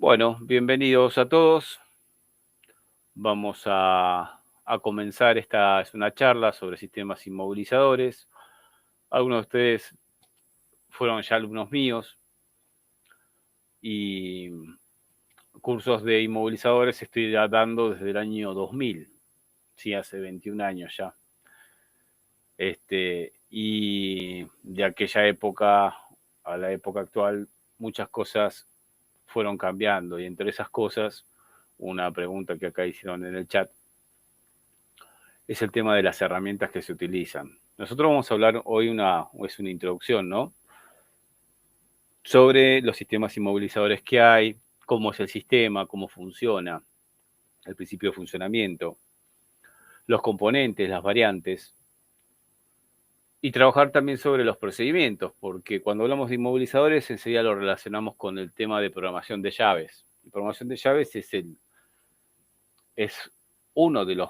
Bueno, bienvenidos a todos. Vamos a comenzar. Esta es una charla sobre sistemas inmovilizadores. Algunos de ustedes fueron ya alumnos míos y cursos de inmovilizadores estoy dando desde el año 2000, sí, hace 21 años ya. Y de aquella época a la época actual, muchas cosas fueron cambiando y entre esas cosas, una pregunta que acá hicieron en el chat, es el tema de las herramientas que se utilizan. Nosotros vamos a hablar hoy es una introducción, ¿no? Sobre los sistemas inmovilizadores que hay, cómo es el sistema, cómo funciona, el principio de funcionamiento, los componentes, las variantes, y trabajar también sobre los procedimientos, porque cuando hablamos de inmovilizadores enseguida lo relacionamos con el tema de programación de llaves. La programación de llaves es uno de los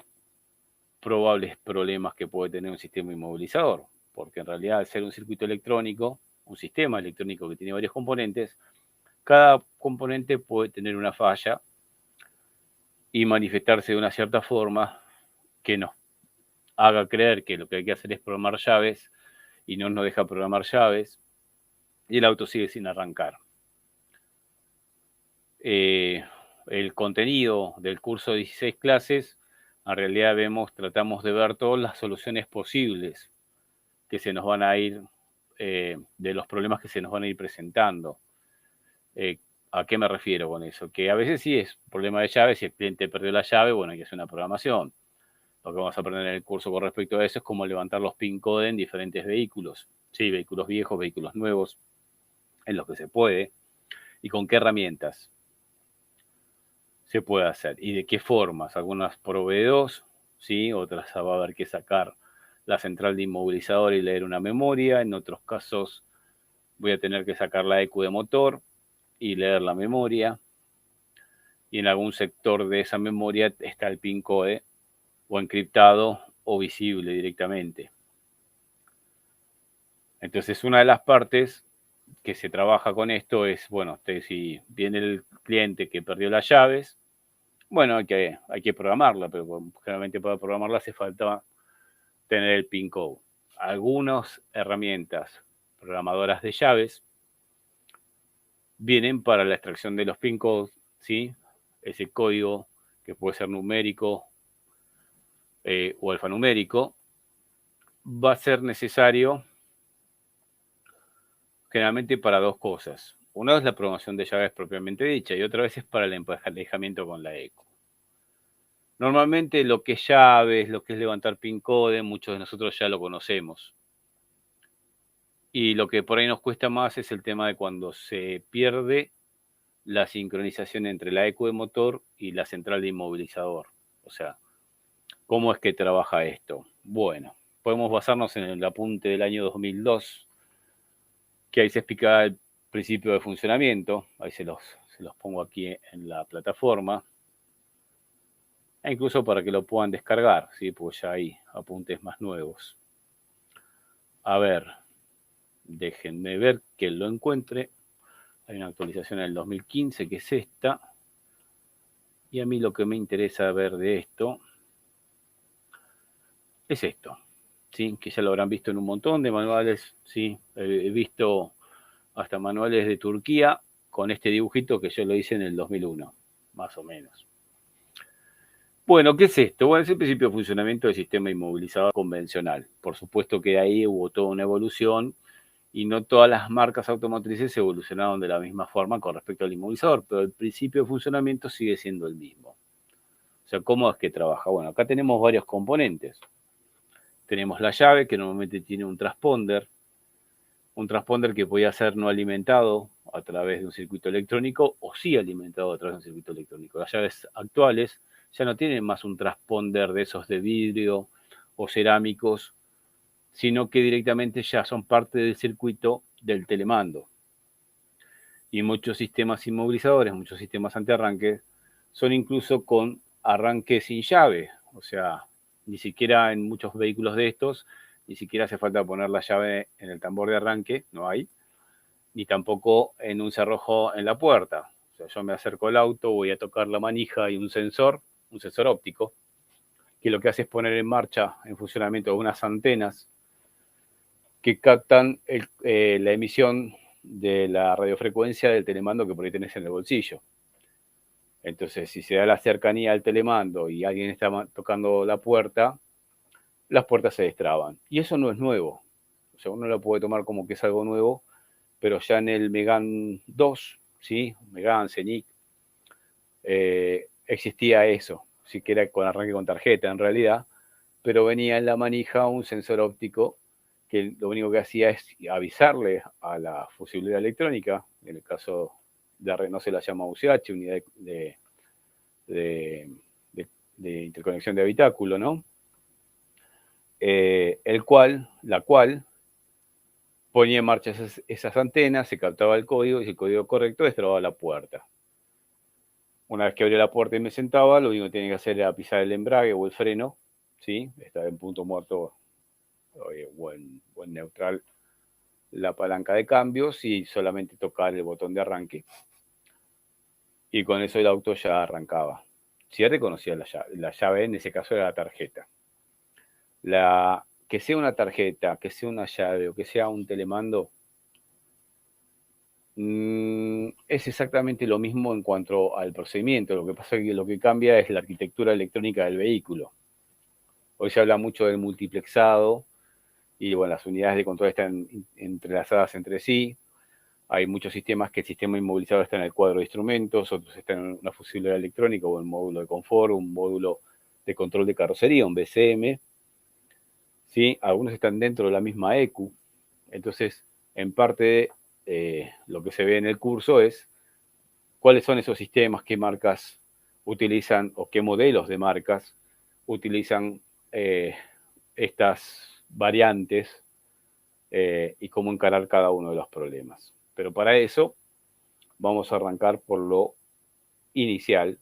probables problemas que puede tener un sistema inmovilizador, porque en realidad al ser un circuito electrónico, un sistema electrónico que tiene varios componentes, cada componente puede tener una falla y manifestarse de una cierta forma que nos haga creer que lo que hay que hacer es programar llaves y no nos deja programar llaves y el auto sigue sin arrancar. El contenido del curso de 16 clases, en realidad tratamos de ver todas las soluciones posibles que se nos van a ir, de los problemas que se nos van a ir presentando. ¿A qué me refiero con eso? Que a veces sí es problema de llave, si el cliente perdió la llave, bueno, hay que hacer una programación. Lo que vamos a aprender en el curso con respecto a eso es cómo levantar los PIN code en diferentes vehículos. Sí, vehículos viejos, vehículos nuevos, en los que se puede, y con qué herramientas se puede hacer, y de qué formas. Algunas por OV2, ¿sí? Otras va a haber que sacar la central de inmovilizador y leer una memoria. En otros casos voy a tener que sacar la EQ de motor y leer la memoria. Y en algún sector de esa memoria está el PIN code o encriptado o visible directamente. Entonces, una de las partes que se trabaja con esto es, bueno, si viene el cliente que perdió las llaves, bueno, hay que programarla, pero generalmente para programarla hace falta tener el PIN code. Algunas herramientas programadoras de llaves vienen para la extracción de los PIN codes, ¿sí? Ese código que puede ser numérico o alfanumérico, va a ser necesario generalmente para dos cosas. Una es la programación de llaves propiamente dicha y otra vez es para el emparejamiento con la ECO. Normalmente lo que es llaves, lo que es levantar PIN code, muchos de nosotros ya lo conocemos. Y lo que por ahí nos cuesta más es el tema de cuando se pierde la sincronización entre la ECU de motor y la central de inmovilizador. O sea, ¿cómo es que trabaja esto? Bueno, podemos basarnos en el apunte del año 2002, que ahí se explica el principio de funcionamiento. Ahí se los pongo aquí en la plataforma. E incluso para que lo puedan descargar, ¿sí? Porque ya hay apuntes más nuevos. A ver, déjenme ver que lo encuentre. Hay una actualización en el 2015 que es esta. Y a mí lo que me interesa ver de esto es esto, ¿sí? Que ya lo habrán visto en un montón de manuales, ¿sí? He visto hasta manuales de Turquía con este dibujito que yo lo hice en el 2001, más o menos. Bueno, ¿qué es esto? Bueno, es el principio de funcionamiento del sistema inmovilizador convencional. Por supuesto que de ahí hubo toda una evolución y no todas las marcas automotrices evolucionaron de la misma forma con respecto al inmovilizador, pero el principio de funcionamiento sigue siendo el mismo. O sea, ¿cómo es que trabaja? Bueno, acá tenemos varios componentes. Tenemos la llave, que normalmente tiene un transponder que podía ser no alimentado a través de un circuito electrónico o sí alimentado a través de un circuito electrónico. Las llaves actuales ya no tienen más un transponder de esos de vidrio o cerámicos, sino que directamente ya son parte del circuito del telemando. Y muchos sistemas inmovilizadores, muchos sistemas antiarranque, son incluso con arranque sin llave. O sea, ni siquiera en muchos vehículos de estos, ni siquiera hace falta poner la llave en el tambor de arranque, no hay, ni tampoco en un cerrojo en la puerta. O sea, yo me acerco al auto, voy a tocar la manija y un sensor óptico, que lo que hace es poner en marcha, en funcionamiento, unas antenas que captan la emisión de la radiofrecuencia del telemando que por ahí tenés en el bolsillo. Entonces, si se da la cercanía al telemando y alguien está tocando la puerta, las puertas se destraban. Y eso no es nuevo. O sea, uno lo puede tomar como que es algo nuevo, pero ya en el Megane 2, ¿sí? Megane, Scenic, existía eso. Sí que era con arranque con tarjeta en realidad, pero venía en la manija un sensor óptico que lo único que hacía es avisarle a la fusibilidad electrónica, en el caso de Renault se la llama UCH, unidad de, de interconexión de habitáculo, ¿no? La cual ponía en marcha esas antenas, se captaba el código y si el código correcto destrababa la puerta. Una vez que abría la puerta y me sentaba, lo único que tenía que hacer era pisar el embrague o el freno, ¿sí? Estaba en punto muerto o en neutral la palanca de cambios y solamente tocar el botón de arranque. Y con eso el auto ya arrancaba. Si reconocía la llave en ese caso era la tarjeta. Que sea una tarjeta, que sea una llave o que sea un telemando, es exactamente lo mismo en cuanto al procedimiento. Lo que pasa es que lo que cambia es la arquitectura electrónica del vehículo. Hoy se habla mucho del multiplexado y bueno, las unidades de control están entrelazadas entre sí. Hay muchos sistemas que el sistema inmovilizador está en el cuadro de instrumentos, otros están en una fusibilidad electrónica o en módulo de confort, un módulo de control de carrocería, un BCM. ¿Sí? Algunos están dentro de la misma ECU. Entonces, en parte, lo que se ve en el curso es cuáles son esos sistemas, qué marcas utilizan o qué modelos de marcas utilizan estas variantes y cómo encarar cada uno de los problemas. Pero para eso vamos a arrancar por lo inicial,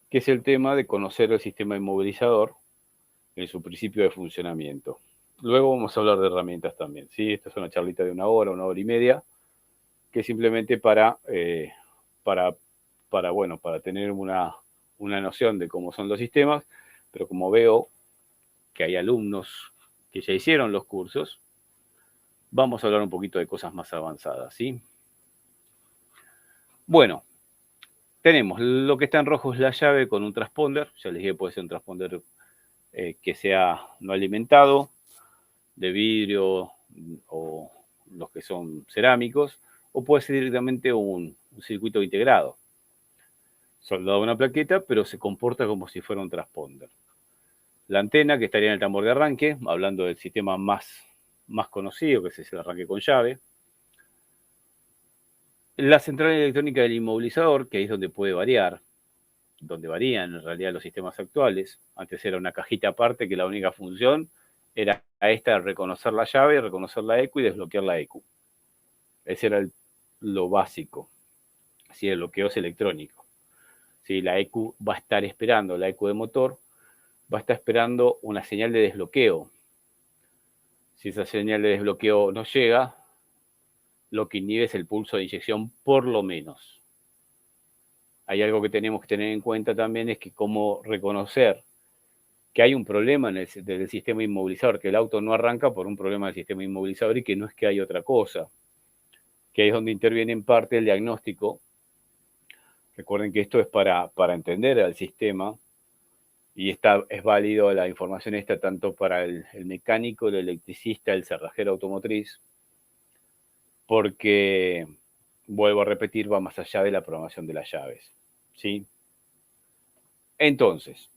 que es el tema de conocer el sistema inmovilizador en su principio de funcionamiento. Luego vamos a hablar de herramientas también, ¿sí? Esta es una charlita de una hora y media, que simplemente para tener una noción de cómo son los sistemas, pero como veo que hay alumnos que ya hicieron los cursos, vamos a hablar un poquito de cosas más avanzadas, ¿sí? Bueno, tenemos lo que está en rojo es la llave con un transponder, ya les dije, puede ser un transponder que sea no alimentado, de vidrio o los que son cerámicos, o puede ser directamente un circuito integrado, soldado a una plaqueta, pero se comporta como si fuera un transponder. La antena, que estaría en el tambor de arranque, hablando del sistema más conocido, que es el arranque con llave. La central electrónica del inmovilizador, que ahí es donde puede variar, donde varían en realidad los sistemas actuales. Antes era una cajita aparte que la única función era esta, reconocer la llave, reconocer la ECU y desbloquear la ECU. Ese era lo básico. ¿Sí? El bloqueo es electrónico. ¿Sí? La ECU va a estar esperando, la ECU de motor va a estar esperando una señal de desbloqueo. Si esa señal de desbloqueo no llega, lo que inhibe es el pulso de inyección por lo menos. Hay algo que tenemos que tener en cuenta también, es que cómo reconocer que hay un problema en del sistema inmovilizador, que el auto no arranca por un problema del sistema inmovilizador y que no es que hay otra cosa, que ahí es donde interviene en parte el diagnóstico. Recuerden que esto es para entender al sistema y es válido la información esta tanto para el mecánico, el electricista, el cerrajero automotriz, porque, vuelvo a repetir, va más allá de la programación de las llaves, ¿sí? Entonces,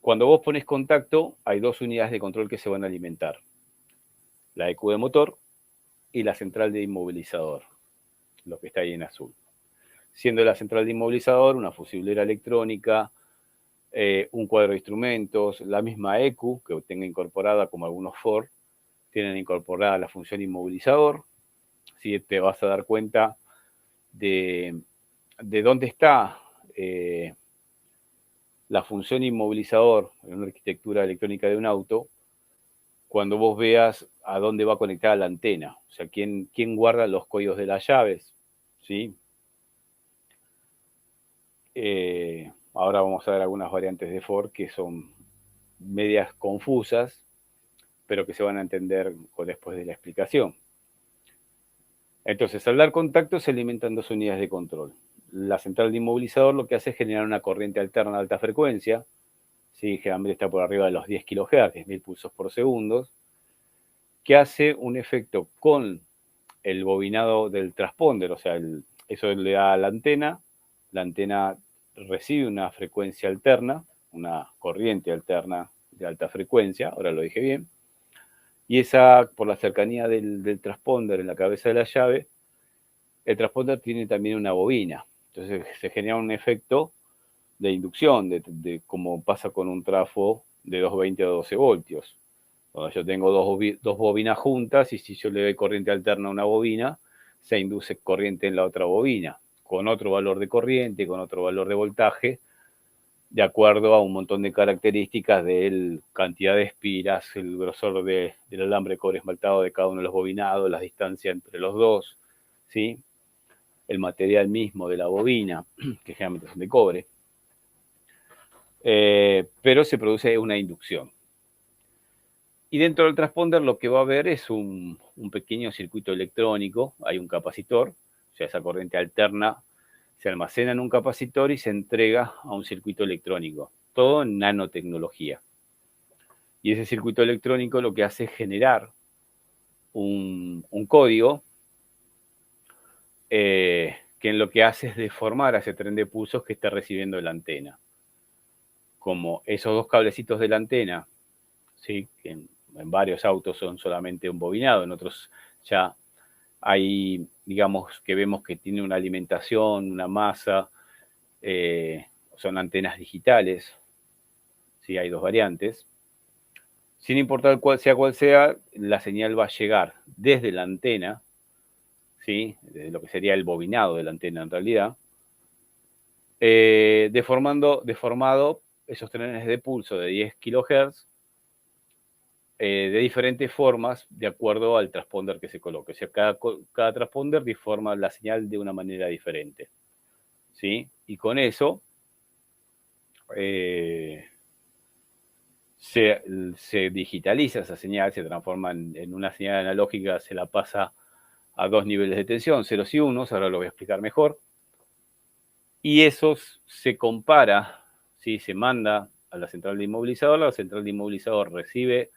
cuando vos pones contacto, hay dos unidades de control que se van a alimentar. La ECU de motor y la central de inmovilizador, lo que está ahí en azul. Siendo la central de inmovilizador una fusiblera electrónica, un cuadro de instrumentos, la misma ECU que tenga incorporada, como algunos Ford, tienen incorporada la función inmovilizador. ¿Sí? Te vas a dar cuenta de dónde está la función inmovilizador en una arquitectura electrónica de un auto, cuando vos veas a dónde va conectada la antena. O sea, quién guarda los códigos de las llaves, ¿sí? Ahora vamos a ver algunas variantes de for que son medias confusas, pero que se van a entender después de la explicación. Entonces, al dar contacto se alimentan dos unidades de control. La central de inmovilizador lo que hace es generar una corriente alterna de alta frecuencia, ¿sí? Generalmente está por arriba de los 10 kHz, 1000 pulsos por segundo, que hace un efecto con el bobinado del transponder, o sea, eso le da a la antena recibe una frecuencia alterna, una corriente alterna de alta frecuencia, ahora lo dije bien, y esa, por la cercanía del transponder en la cabeza de la llave, el transponder tiene también una bobina, entonces se genera un efecto de inducción, como pasa con un trafo de 220 a 12 voltios. Cuando yo tengo dos bobinas juntas y si yo le doy corriente alterna a una bobina, se induce corriente en la otra bobina, con otro valor de corriente, con otro valor de voltaje, de acuerdo a un montón de características de cantidad de espiras, el grosor del alambre de cobre esmaltado de cada uno de los bobinados, la distancia entre los dos, ¿sí? El material mismo de la bobina, que generalmente son de cobre, pero se produce una inducción. Y dentro del transponder lo que va a haber es un pequeño circuito electrónico, hay un capacitor, o sea, esa corriente alterna se almacena en un capacitor y se entrega a un circuito electrónico, todo en nanotecnología. Y ese circuito electrónico lo que hace es generar un código que en lo que hace es deformar a ese tren de pulsos que está recibiendo la antena. Como esos dos cablecitos de la antena, ¿sí? Que en varios autos son solamente un bobinado, en otros ya hay, digamos, que vemos que tiene una alimentación, una masa, son antenas digitales, ¿sí? Hay dos variantes. Sin importar cuál sea, la señal va a llegar desde la antena, ¿sí? Desde lo que sería el bobinado de la antena en realidad, deformado esos trenes de pulso de 10 kHz de diferentes formas de acuerdo al transponder que se coloque. O sea, cada transponder deforma la señal de una manera diferente, ¿sí? Y con eso se digitaliza esa señal, se transforma en una señal analógica, se la pasa a dos niveles de tensión, ceros y unos, ahora lo voy a explicar mejor. Y eso se compara, ¿sí? Se manda a la central de inmovilizador, la central de inmovilizador recibe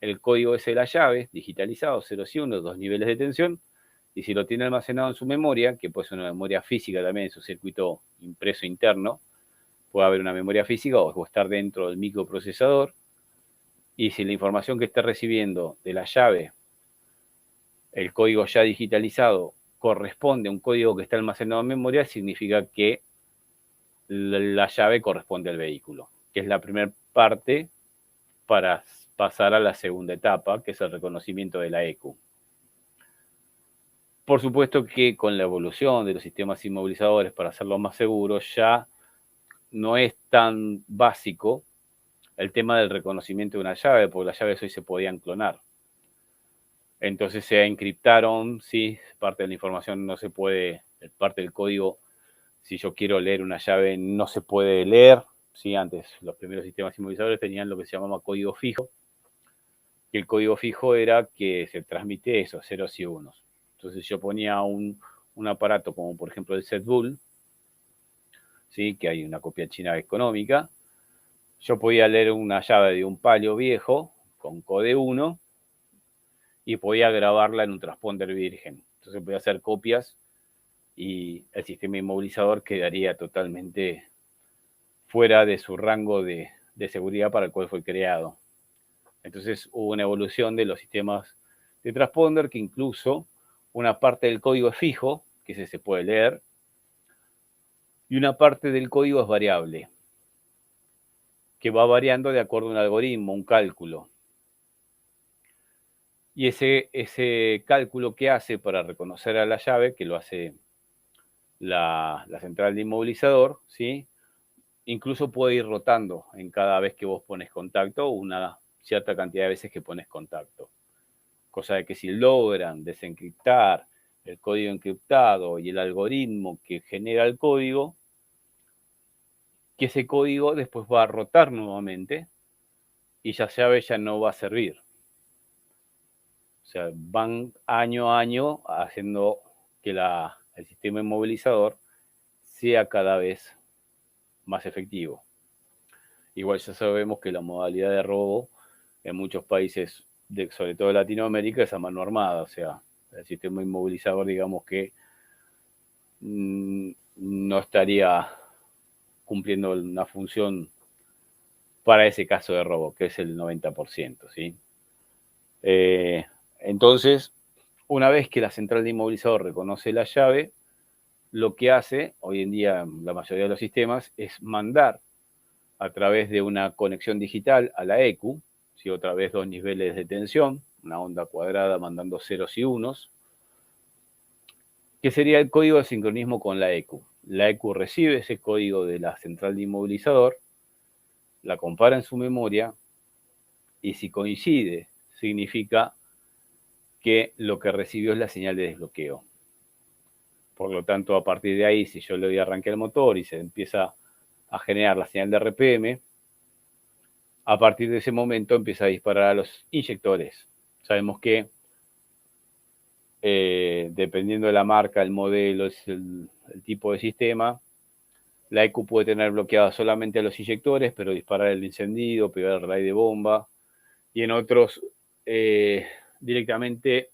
el código ese de la llave, digitalizado, ceros y unos, dos niveles de tensión, y si lo tiene almacenado en su memoria, que puede ser una memoria física también en su circuito impreso interno, puede haber una memoria física o estar dentro del microprocesador, y si la información que esté recibiendo de la llave, el código ya digitalizado, corresponde a un código que está almacenado en memoria, significa que la llave corresponde al vehículo, que es la primera parte para pasar a la segunda etapa, que es el reconocimiento de la ECU. Por supuesto que con la evolución de los sistemas inmovilizadores para hacerlo más seguro, ya no es tan básico el tema del reconocimiento de una llave, porque las llaves hoy se podían clonar. Entonces se encriptaron, sí, parte de la información no se puede, parte del código, si yo quiero leer una llave, no se puede leer. Sí, antes los primeros sistemas inmovilizadores tenían lo que se llamaba código fijo, y el código fijo era que se transmite eso, ceros y unos. Entonces yo ponía un aparato como por ejemplo el ZBull, ¿sí? Que hay una copia china económica, yo podía leer una llave de un Palio viejo con code 1 y podía grabarla en un transponder virgen. Entonces podía hacer copias y el sistema inmovilizador quedaría totalmente fuera de su rango de seguridad para el cual fue creado. Entonces hubo una evolución de los sistemas de transponder que incluso una parte del código es fijo, que ese se puede leer, y una parte del código es variable, que va variando de acuerdo a un algoritmo, un cálculo. Y ese cálculo que hace para reconocer a la llave, que lo hace la central de inmovilizador, ¿sí? Incluso puede ir rotando en cada vez que vos pones contacto, una cierta cantidad de veces que pones contacto. Cosa de que si logran desencriptar el código encriptado y el algoritmo que genera el código, que ese código después va a rotar nuevamente y esa llave ya no va a servir. O sea, van año a año haciendo que el sistema inmovilizador sea cada vez más efectivo. Igual ya sabemos que la modalidad de robo en muchos países, sobre todo de Latinoamérica, es a mano armada. O sea, el sistema inmovilizador, digamos que no estaría cumpliendo una función para ese caso de robo, que es el 90%, ¿sí? Entonces, una vez que la central de inmovilizador reconoce la llave, lo que hace, hoy en día la mayoría de los sistemas, es mandar a través de una conexión digital a la ECU, ¿sí? Otra vez dos niveles de tensión, una onda cuadrada mandando ceros y unos, que sería el código de sincronismo con la ECU. La ECU recibe ese código de la central de inmovilizador, la compara en su memoria, y si coincide, significa que lo que recibió es la señal de desbloqueo. Por lo tanto, a partir de ahí, si yo le doy a arrancar el motor y se empieza a generar la señal de RPM, a partir de ese momento empieza a disparar a los inyectores. Sabemos que dependiendo de la marca, el modelo, el tipo de sistema, la ECU puede tener bloqueada solamente a los inyectores, pero disparar el encendido, pegar el relay de bomba, y en otros directamente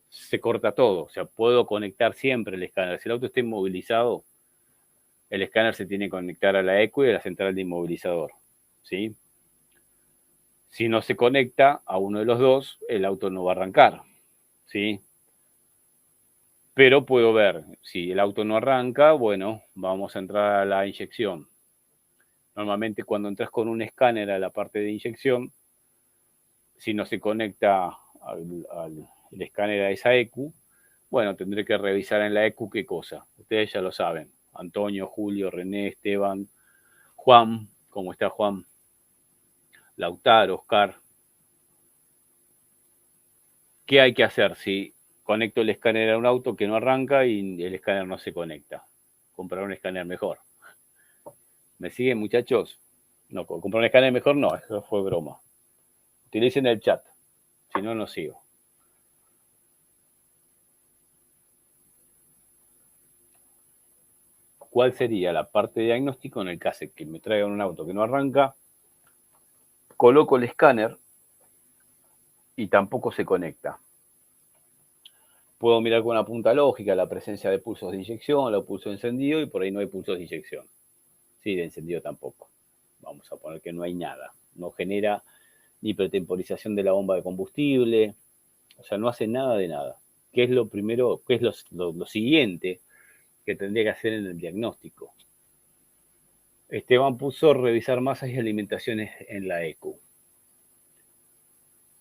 se corta todo. O sea, puedo conectar siempre el escáner. Si el auto está inmovilizado, el escáner se tiene que conectar a la ECU y a la central de inmovilizador, ¿sí? Si no se conecta a uno de los dos, el auto no va a arrancar, ¿sí? Pero puedo ver, si el auto no arranca, bueno, vamos a entrar a la inyección. Normalmente cuando entras con un escáner a la parte de inyección, si no se conecta el escáner a esa ECU, bueno, tendré que revisar en la ECU qué cosa. Ustedes ya lo saben. Antonio, Julio, René, Esteban, Juan, ¿cómo está Juan? Lautaro, Oscar. ¿Qué hay que hacer si conecto el escáner a un auto que no arranca y el escáner no se conecta? Comprar un escáner mejor. ¿Me siguen, muchachos? No, comprar un escáner mejor no, eso fue broma. Utilicen el chat, si no, no sigo. ¿Cuál sería la parte de diagnóstico en el caso de que me traigan un auto que no arranca? Coloco el escáner y tampoco se conecta. Puedo mirar con una punta lógica la presencia de pulsos de inyección, los pulsos de encendido, y por ahí no hay pulsos de inyección. Sí, de encendido tampoco. Vamos a poner que no hay nada. No genera ni pretemporización de la bomba de combustible. O sea, no hace nada de nada. ¿Qué es lo primero, qué es lo siguiente que tendría que hacer en el diagnóstico? Esteban puso revisar masas y alimentaciones en la ECU.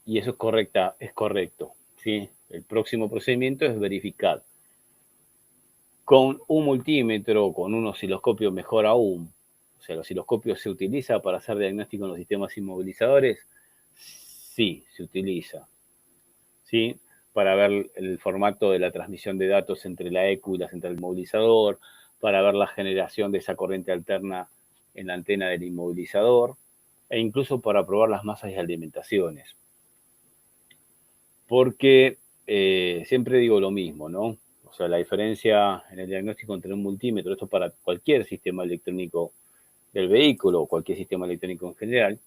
Y eso es correcto, ¿sí? El próximo procedimiento es verificar con un multímetro o con un osciloscopio mejor aún. O sea, el osciloscopio se utiliza para hacer diagnóstico en los sistemas inmovilizadores. Sí, se utiliza, ¿sí? Para ver el formato de la transmisión de datos entre la ECU y la central inmovilizador, para ver la generación de esa corriente alterna en la antena del inmovilizador, e incluso para probar las masas y alimentaciones. Porque siempre digo lo mismo, ¿no? O sea, la diferencia en el diagnóstico entre un multímetro, esto para cualquier sistema electrónico del vehículo o cualquier sistema electrónico en general,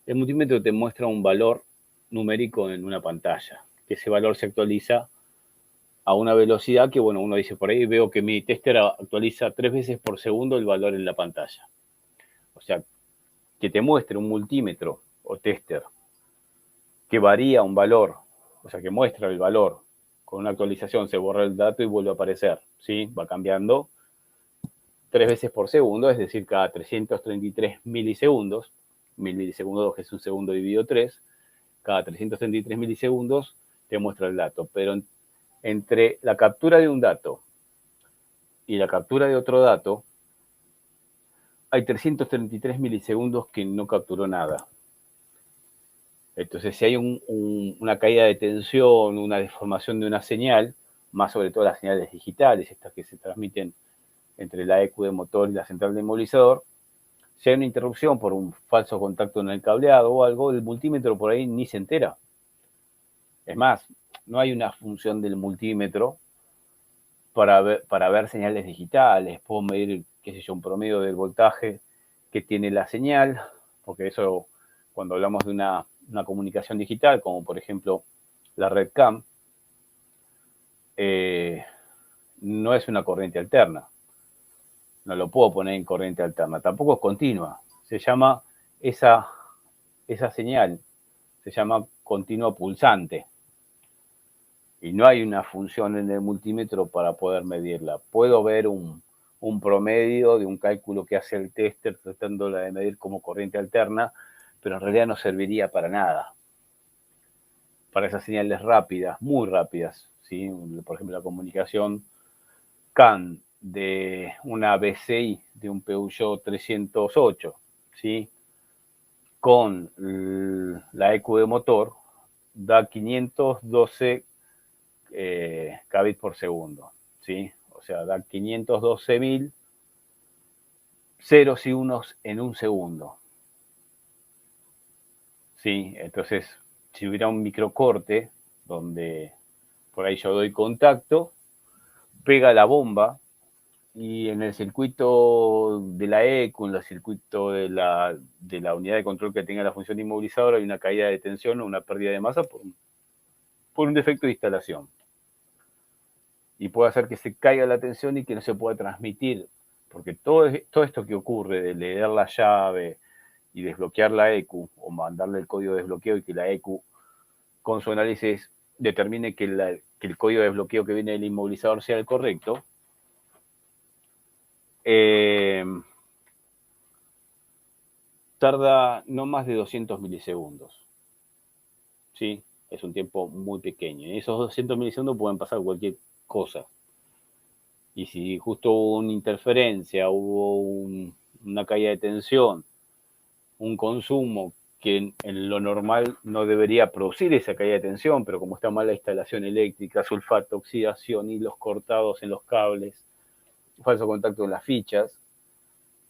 el multímetro te muestra un valor numérico en una pantalla, que ese valor se actualiza a una velocidad que, bueno, uno dice por ahí, veo que mi tester actualiza 3 veces por segundo el valor en la pantalla. O sea, que te muestre un multímetro o tester que varía un valor, o sea, que muestra el valor, con una actualización se borra el dato y vuelve a aparecer, ¿sí? Va cambiando 3 veces por segundo, es decir, cada 333 milisegundos, milisegundos que es un segundo dividido 3, cada 333 milisegundos te muestra el dato, pero entre la captura de un dato y la captura de otro dato, hay 333 milisegundos que no capturó nada. Entonces, si hay una caída de tensión, una deformación de una señal, más sobre todo las señales digitales, estas que se transmiten entre la ECU de motor y la central de inmovilizador, Si hay una interrupción por un falso contacto en el cableado o algo, el multímetro por ahí ni se entera. Es más, no hay una función del multímetro para ver señales digitales. Puedo medir, qué sé yo, un promedio del voltaje que tiene la señal, porque eso, cuando hablamos de una comunicación digital, como por ejemplo la red CAM, no es una corriente alterna. No lo puedo poner en corriente alterna. Tampoco es continua. Se llama esa señal, se llama continua pulsante. Y no hay una función en el multímetro para poder medirla. Puedo ver un promedio de un cálculo que hace el tester tratándola de medir como corriente alterna, pero en realidad no serviría para nada. Para esas señales rápidas, muy rápidas, ¿sí? Por ejemplo, la comunicación CAN de una BCI, de un Peugeot 308, ¿sí? Con la EQ de motor, da 512 kbps por segundo, ¿sí? O sea, da 512.000 ceros y unos en un segundo, ¿sí? Entonces, si hubiera un microcorte donde por ahí yo doy contacto, pega la bomba y en el circuito de la ECU, en el circuito de la unidad de control que tenga la función inmovilizadora, hay una caída de tensión o una pérdida de masa por un defecto de instalación. Y puede hacer que se caiga la tensión y que no se pueda transmitir, porque todo esto que ocurre de leer la llave y desbloquear la ECU o mandarle el código de desbloqueo y que la ECU con su análisis determine que el código de desbloqueo que viene del inmovilizador sea el correcto, tarda no más de 200 milisegundos. ¿Sí? Es un tiempo muy pequeño. En esos 200 milisegundos pueden pasar cualquier cosa. Y si justo hubo una interferencia, hubo una caída de tensión, un consumo que en lo normal no debería producir esa caída de tensión, pero como está mal la instalación eléctrica, sulfato, oxidación, hilos cortados en los cables, falso contacto en las fichas,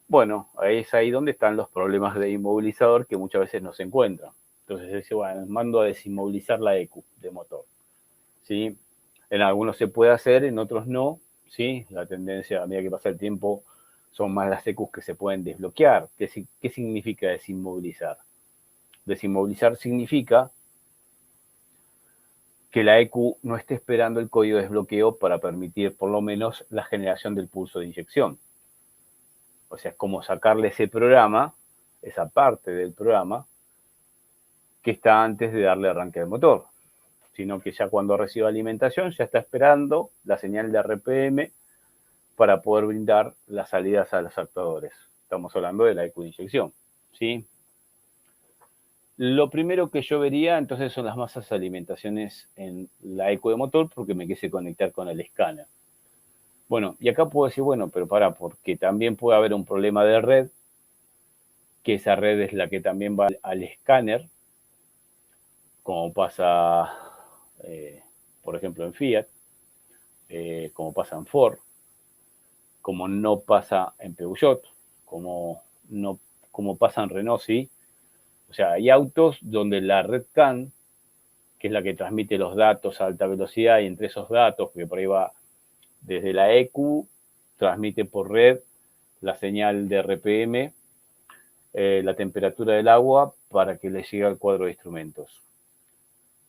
bueno, es ahí donde están los problemas de inmovilizador que muchas veces no se encuentran. Entonces dice, bueno, mando a desinmovilizar la ECU de motor. ¿Sí? En algunos se puede hacer, en otros no. ¿Sí? La tendencia, a medida que pasa el tiempo, son más las ECUs que se pueden desbloquear. ¿Qué significa desinmovilizar? Desinmovilizar significa que la ECU no esté esperando el código de desbloqueo para permitir por lo menos la generación del pulso de inyección. O sea, es como sacarle ese programa, esa parte del programa, que está antes de darle arranque al motor, sino que ya cuando reciba alimentación ya está esperando la señal de RPM para poder brindar las salidas a los actuadores. Estamos hablando de la ECU de inyección, ¿sí? Lo primero que yo vería entonces son las masas de alimentaciones en la ECU de motor porque me quise conectar con el escáner. Bueno, y acá puedo decir, bueno, pero porque también puede haber un problema de red, que esa red es la que también va al escáner, como pasa, por ejemplo, en Fiat, como pasa en Ford, como no pasa en Peugeot, como pasa en Renault, ¿sí? O sea, hay autos donde la red CAN, que es la que transmite los datos a alta velocidad, y entre esos datos, que por ahí va desde la ECU, transmite por red la señal de RPM, la temperatura del agua, para que le llegue al cuadro de instrumentos.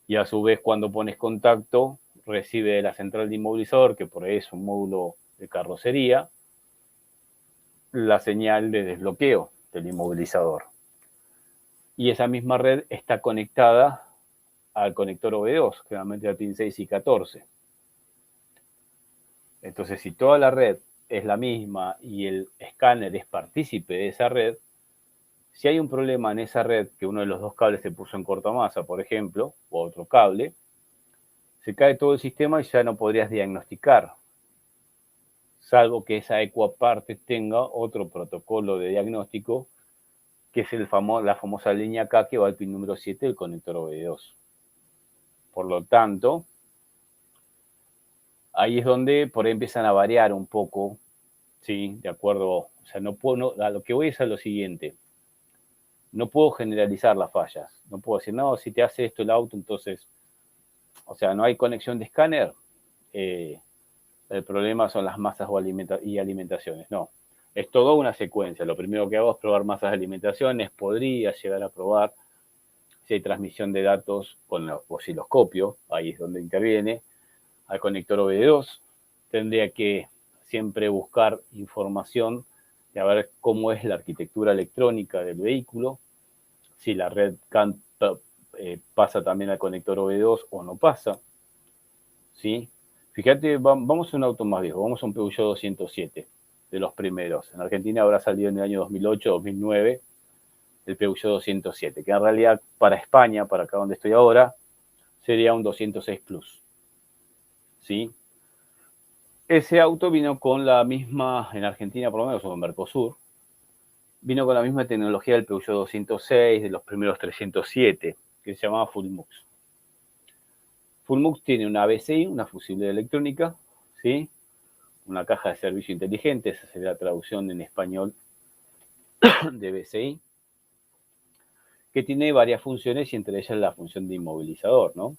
Y a su vez, cuando pones contacto, recibe de la central de inmovilizador, que por ahí es un módulo de carrocería, la señal de desbloqueo del inmovilizador. Y esa misma red está conectada al conector OB2, generalmente a pin 6 y 14. Entonces, si toda la red es la misma y el escáner es partícipe de esa red, si hay un problema en esa red, que uno de los dos cables se puso en cortomasa, por ejemplo, o otro cable, se cae todo el sistema y ya no podrías diagnosticar, salvo que esa ECU aparte tenga otro protocolo de diagnóstico, que es la famosa línea K que va al pin número 7 del conector OB2. Por lo tanto, ahí es donde por ahí empiezan a variar un poco, ¿sí? De acuerdo O sea, no puedo, a lo que voy es a lo siguiente. No puedo generalizar las fallas. No puedo decir, no, si te hace esto el auto, entonces, o sea, no hay conexión de escáner, el problema son las masas y alimentaciones. No, es toda una secuencia. Lo primero que hago es probar masas de alimentaciones. Podría llegar a probar si hay transmisión de datos con el osciloscopio, ahí es donde interviene, al conector OBD2. Tendría que siempre buscar información de a ver cómo es la arquitectura electrónica del vehículo, si la red CAN pasa también al conector OBD2 o no pasa, ¿sí? Fíjate, vamos a un auto más viejo, vamos a un Peugeot 207, de los primeros. En Argentina habrá salido en el año 2008, 2009, el Peugeot 207, que en realidad para España, para acá donde estoy ahora, sería un 206 Plus, ¿sí? Ese auto vino con la misma, en Argentina por lo menos, o en Mercosur, vino con la misma tecnología del Peugeot 206, de los primeros 307, que se llamaba Fullmux. Fullmux tiene una BCI, una fusible electrónica, ¿sí? Una caja de servicio inteligente, esa sería la traducción en español de BCI, que tiene varias funciones y entre ellas la función de inmovilizador, ¿no?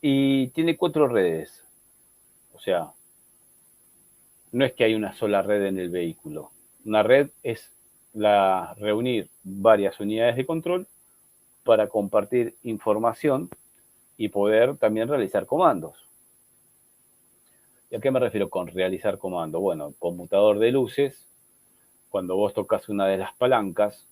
Y tiene 4 redes, o sea, no es que hay una sola red en el vehículo. Una red es reunir varias unidades de control para compartir información y poder también realizar comandos. ¿Y a qué me refiero con realizar comando? Bueno, conmutador de luces, cuando vos tocas una de las palancas,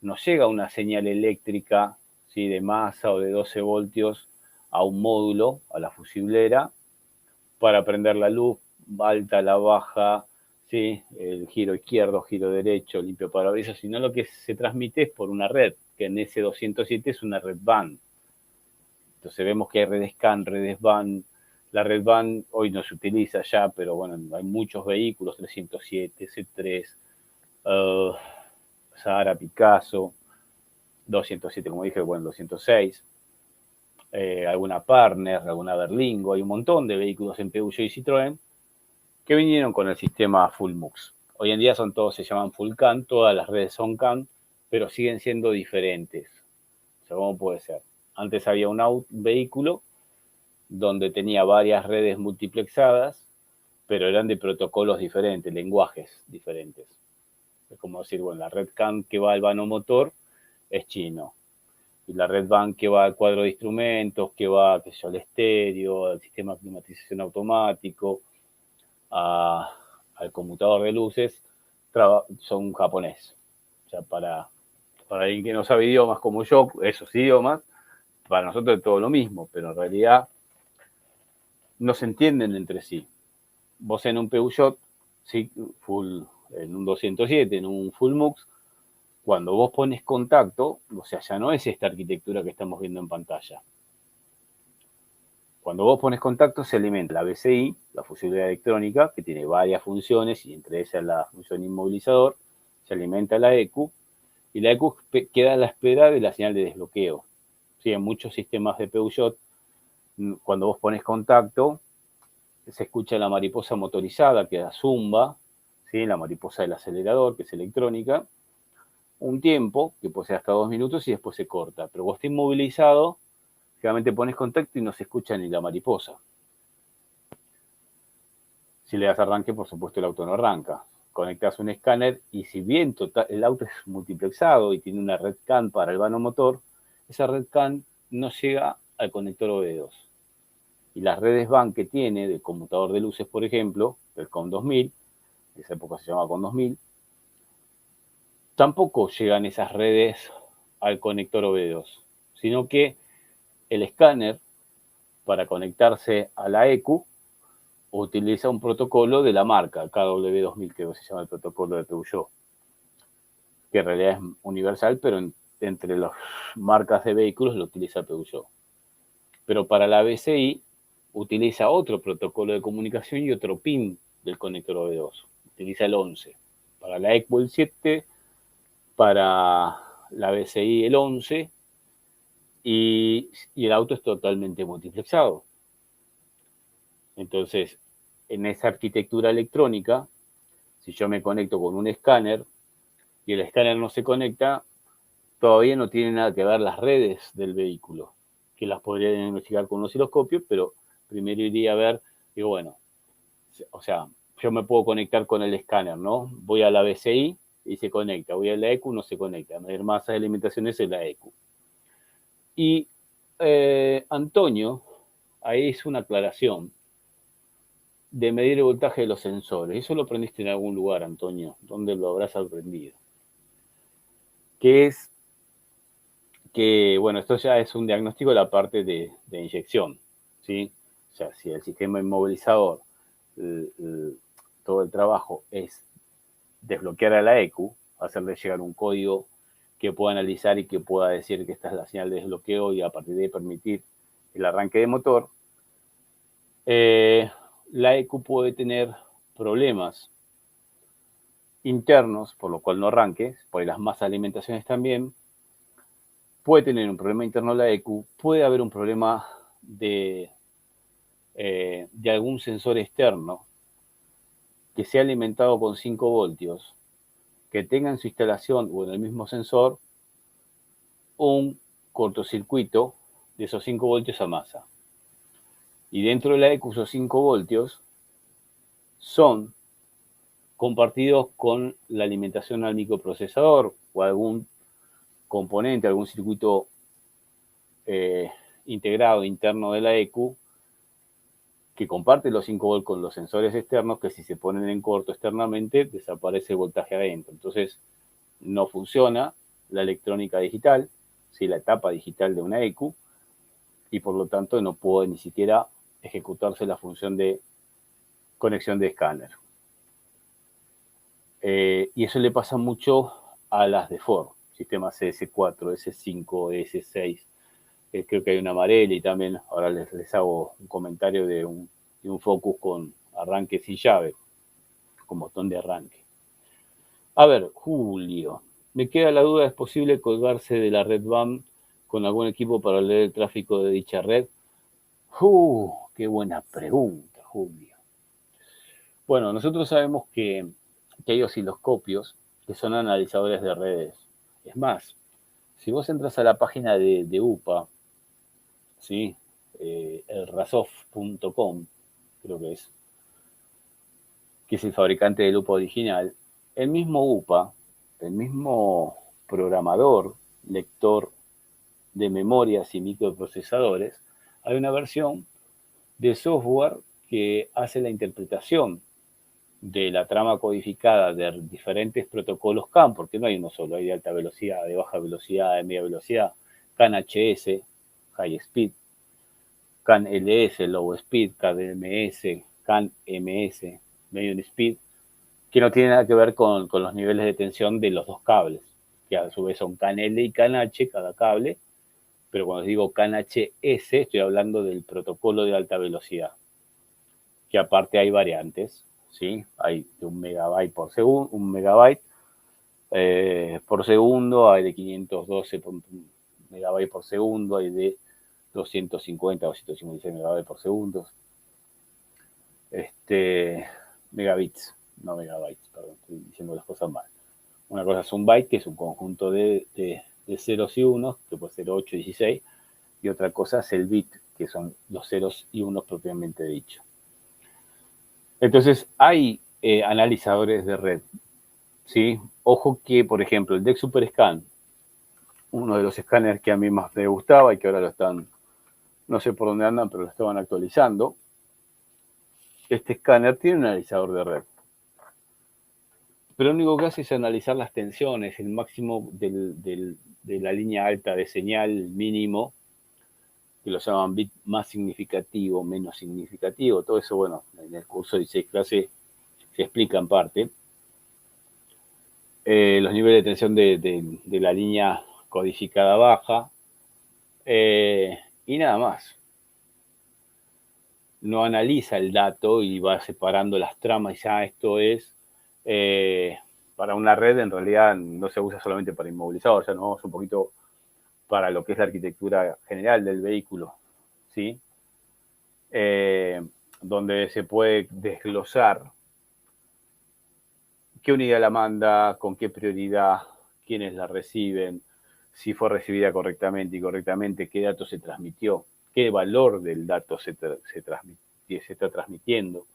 nos llega una señal eléctrica, ¿sí?, de masa o de 12 voltios a un módulo, a la fusiblera, para prender la luz, alta, la baja, ¿sí?, el giro izquierdo, giro derecho, limpio parabrisas, sino lo que se transmite es por una red, que en ese 207 es una red WAN. Entonces vemos que hay redes CAN, redes WAN. La red WAN hoy no se utiliza ya, pero bueno, hay muchos vehículos, 307, C3, Sahara, Picasso, 207, como dije, bueno, 206, alguna Partner, alguna Berlingo, hay un montón de vehículos en Peugeot y Citroën que vinieron con el sistema Fullmux. Hoy en día son todos, se llaman Full CAN, todas las redes son CAN, pero siguen siendo diferentes. O sea, ¿cómo puede ser? Antes había un vehículo donde tenía varias redes multiplexadas, pero eran de protocolos diferentes, lenguajes diferentes. Es como decir, bueno, la red CAN que va al vano motor es chino. Y la red WAN que va al cuadro de instrumentos, que va, qué sé yo, al estéreo, al sistema de climatización automático, al conmutador de luces, son japonés. O sea, para alguien que no sabe idiomas como yo, esos idiomas, para nosotros es todo lo mismo, pero en realidad no se entienden entre sí. Vos en un Peugeot, sí, en un 207, en un Fullmux, cuando vos pones contacto, o sea, ya no es esta arquitectura que estamos viendo en pantalla. Cuando vos pones contacto se alimenta la BCI, la fusibilidad electrónica, que tiene varias funciones y entre ellas la función inmovilizador, se alimenta la ECU y la ECU queda a la espera de la señal de desbloqueo. Sí, en muchos sistemas de Peugeot, cuando vos pones contacto, se escucha la mariposa motorizada que da zumba, ¿sí?, la mariposa del acelerador, que es electrónica, un tiempo, que puede ser hasta 2 minutos, y después se corta. Pero vos estás inmovilizado, generalmente pones contacto y no se escucha ni la mariposa. Si le das arranque, por supuesto, el auto no arranca. Conectas un escáner y si bien el auto es multiplexado y tiene una red CAN para el vano motor, esa red CAN no llega al conector OBD2. Y las redes WAN que tiene, del conmutador de luces, por ejemplo, del COM 2000, en esa época se llamaba COM 2000, tampoco llegan esas redes al conector OBD2, sino que el escáner, para conectarse a la ECU, utiliza un protocolo de la marca, KW2000, que se llama el protocolo de Peugeot, que en realidad es universal, pero entre las marcas de vehículos lo utiliza Peugeot. Pero para la BCI utiliza otro protocolo de comunicación y otro pin del conector OB2. Utiliza el 11. Para la ECU el 7, para la BCI el 11, y el auto es totalmente multiplexado. Entonces, en esa arquitectura electrónica, Si yo me conecto con un escáner y el escáner no se conecta, todavía no tiene nada que ver las redes del vehículo, que las podría investigar con un osciloscopio, pero primero iría a ver, digo, bueno, o sea, yo me puedo conectar con el escáner, ¿no? Voy a la BCI y se conecta, voy a la ECU, no se conecta, medir masa de alimentación es la ECU. Y Antonio, ahí hizo una aclaración de medir el voltaje de los sensores. Eso lo aprendiste en algún lugar, Antonio. ¿Dónde lo habrás aprendido? Que es que, bueno, esto ya es un diagnóstico de la parte de inyección, ¿sí? O sea, si el sistema inmovilizador, todo el trabajo es desbloquear a la ECU, hacerle llegar un código que pueda analizar y que pueda decir que esta es la señal de desbloqueo y a partir de ahí permitir el arranque de motor, la ECU puede tener problemas internos, por lo cual no arranque, por las masas de alimentaciones también, puede tener un problema interno la ECU, puede haber un problema de algún sensor externo que sea alimentado con 5 voltios, que tenga en su instalación o en el mismo sensor un cortocircuito de esos 5 voltios a masa. Y dentro de la ECU esos 5 voltios son compartidos con la alimentación al microprocesador o algún componente, algún circuito integrado interno de la ECU que comparte los 5 volts con los sensores externos que si se ponen en corto externamente desaparece el voltaje adentro. Entonces no funciona la electrónica digital, ¿sí? La etapa digital de una ECU y por lo tanto no puede ni siquiera ejecutarse la función de conexión de escáner. Y eso le pasa mucho a las de Ford, sistemas CS4, S5, S6. Creo que hay una amarela y también ahora les hago un comentario de un Focus con arranque sin llave, con botón de arranque. A ver, Julio, me queda la duda, ¿es posible colgarse de la red BAM con algún equipo para leer el tráfico de dicha red? Qué buena pregunta, Julio. Bueno, nosotros sabemos que hay osciloscopios que son analizadores de redes. Es más, si vos entras a la página de UPA, ¿sí? Elrasof.com, creo que es el fabricante del UPA original, el mismo UPA, el mismo programador, lector de memorias y microprocesadores, hay una versión de software que hace la interpretación de la trama codificada de diferentes protocolos CAN, porque no hay uno solo, hay de alta velocidad, de baja velocidad, de media velocidad, CAN HS, High Speed, CAN LS, Low Speed, KDMS, CAN MS, Medium Speed, que no tiene nada que ver con los niveles de tensión de los dos cables, que a su vez son CAN L y CAN H cada cable, pero cuando digo CAN HS estoy hablando del protocolo de alta velocidad, que aparte hay variantes, ¿sí? Hay de 1 megabyte por segundo, 1 megabyte por segundo, hay de 512 megabytes por segundo, hay de 250 o 256 megabytes por segundo. Megabits, no megabytes, perdón, estoy diciendo las cosas mal. Una cosa es un byte, que es un conjunto de ceros y unos, que puede ser 8 y 16, y otra cosa es el bit, que son los ceros y unos propiamente dicho. Entonces, hay analizadores de red, ¿sí? Ojo que, por ejemplo, el DEC SuperScan, uno de los escáneres que a mí más me gustaba y que ahora lo están, no sé por dónde andan, pero lo estaban actualizando, este escáner tiene un analizador de red. Pero lo único que hace es analizar las tensiones, el máximo de la línea alta de señal, el mínimo, que lo llaman bit más significativo, menos significativo, todo eso, bueno, en el curso de 16 clases se explica en parte. Los niveles de tensión de la línea codificada baja, y nada más. No analiza el dato y va separando las tramas y ya esto es para una red, en realidad no se usa solamente para inmovilizador, ya nos vamos un poquito para lo que es la arquitectura general del vehículo, ¿sí? Donde se puede desglosar, qué unidad la manda, con qué prioridad, quiénes la reciben, si fue recibida correctamente y correctamente, qué dato se transmitió, qué valor del dato se está transmitiendo.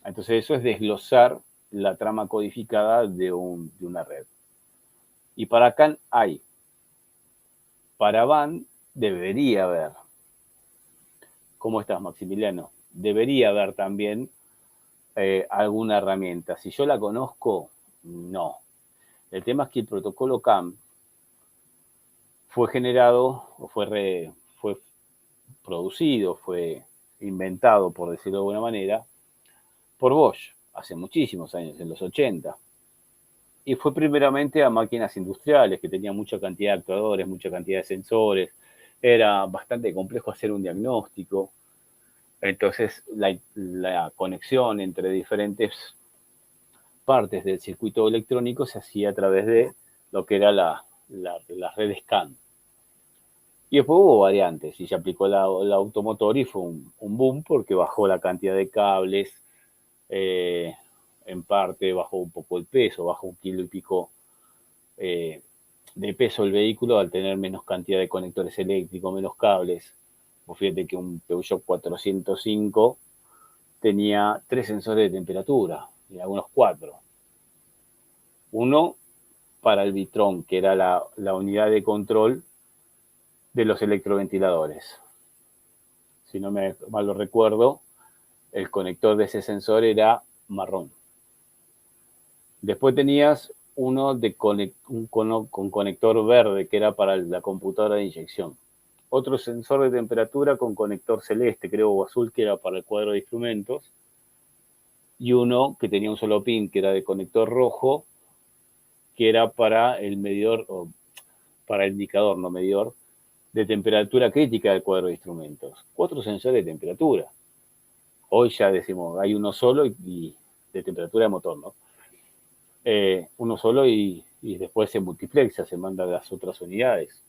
Entonces eso es desglosar la trama codificada de una red. Y para CAN hay. Para VAN debería haber. ¿Cómo estás, Maximiliano? Debería haber también alguna herramienta. Si yo la conozco, no. El tema es que el protocolo CAN fue generado, o fue producido, fue inventado, por decirlo de alguna manera, por Bosch, hace muchísimos años, en los 80. Y fue primeramente a máquinas industriales que tenían mucha cantidad de actuadores, mucha cantidad de sensores. Era bastante complejo hacer un diagnóstico. Entonces, la conexión entre diferentes partes del circuito electrónico se hacía a través de lo que era la red SCAN. Y después hubo variantes y se aplicó la automotor y fue un boom porque bajó la cantidad de cables, en parte bajó un poco el peso, bajó 1 kilo y pico de peso el vehículo al tener menos cantidad de conectores eléctricos, menos cables. Pues fíjate que un Peugeot 405 tenía 3 sensores de temperatura y algunos 4. Uno para el Vitron, que era la unidad de control de los electroventiladores. Si no me mal lo recuerdo, el conector de ese sensor era marrón. Después tenías uno con conector verde, que era para la computadora de inyección. Otro sensor de temperatura con conector celeste, creo, o azul, que era para el cuadro de instrumentos. Y uno que tenía un solo pin, que era de conector rojo, que era para el medidor, o para el indicador, no medidor, de temperatura crítica del cuadro de instrumentos. 4 sensores de temperatura. Hoy ya decimos, hay uno solo y de temperatura de motor, ¿no? Uno solo y después se multiplexa, se manda a las otras unidades.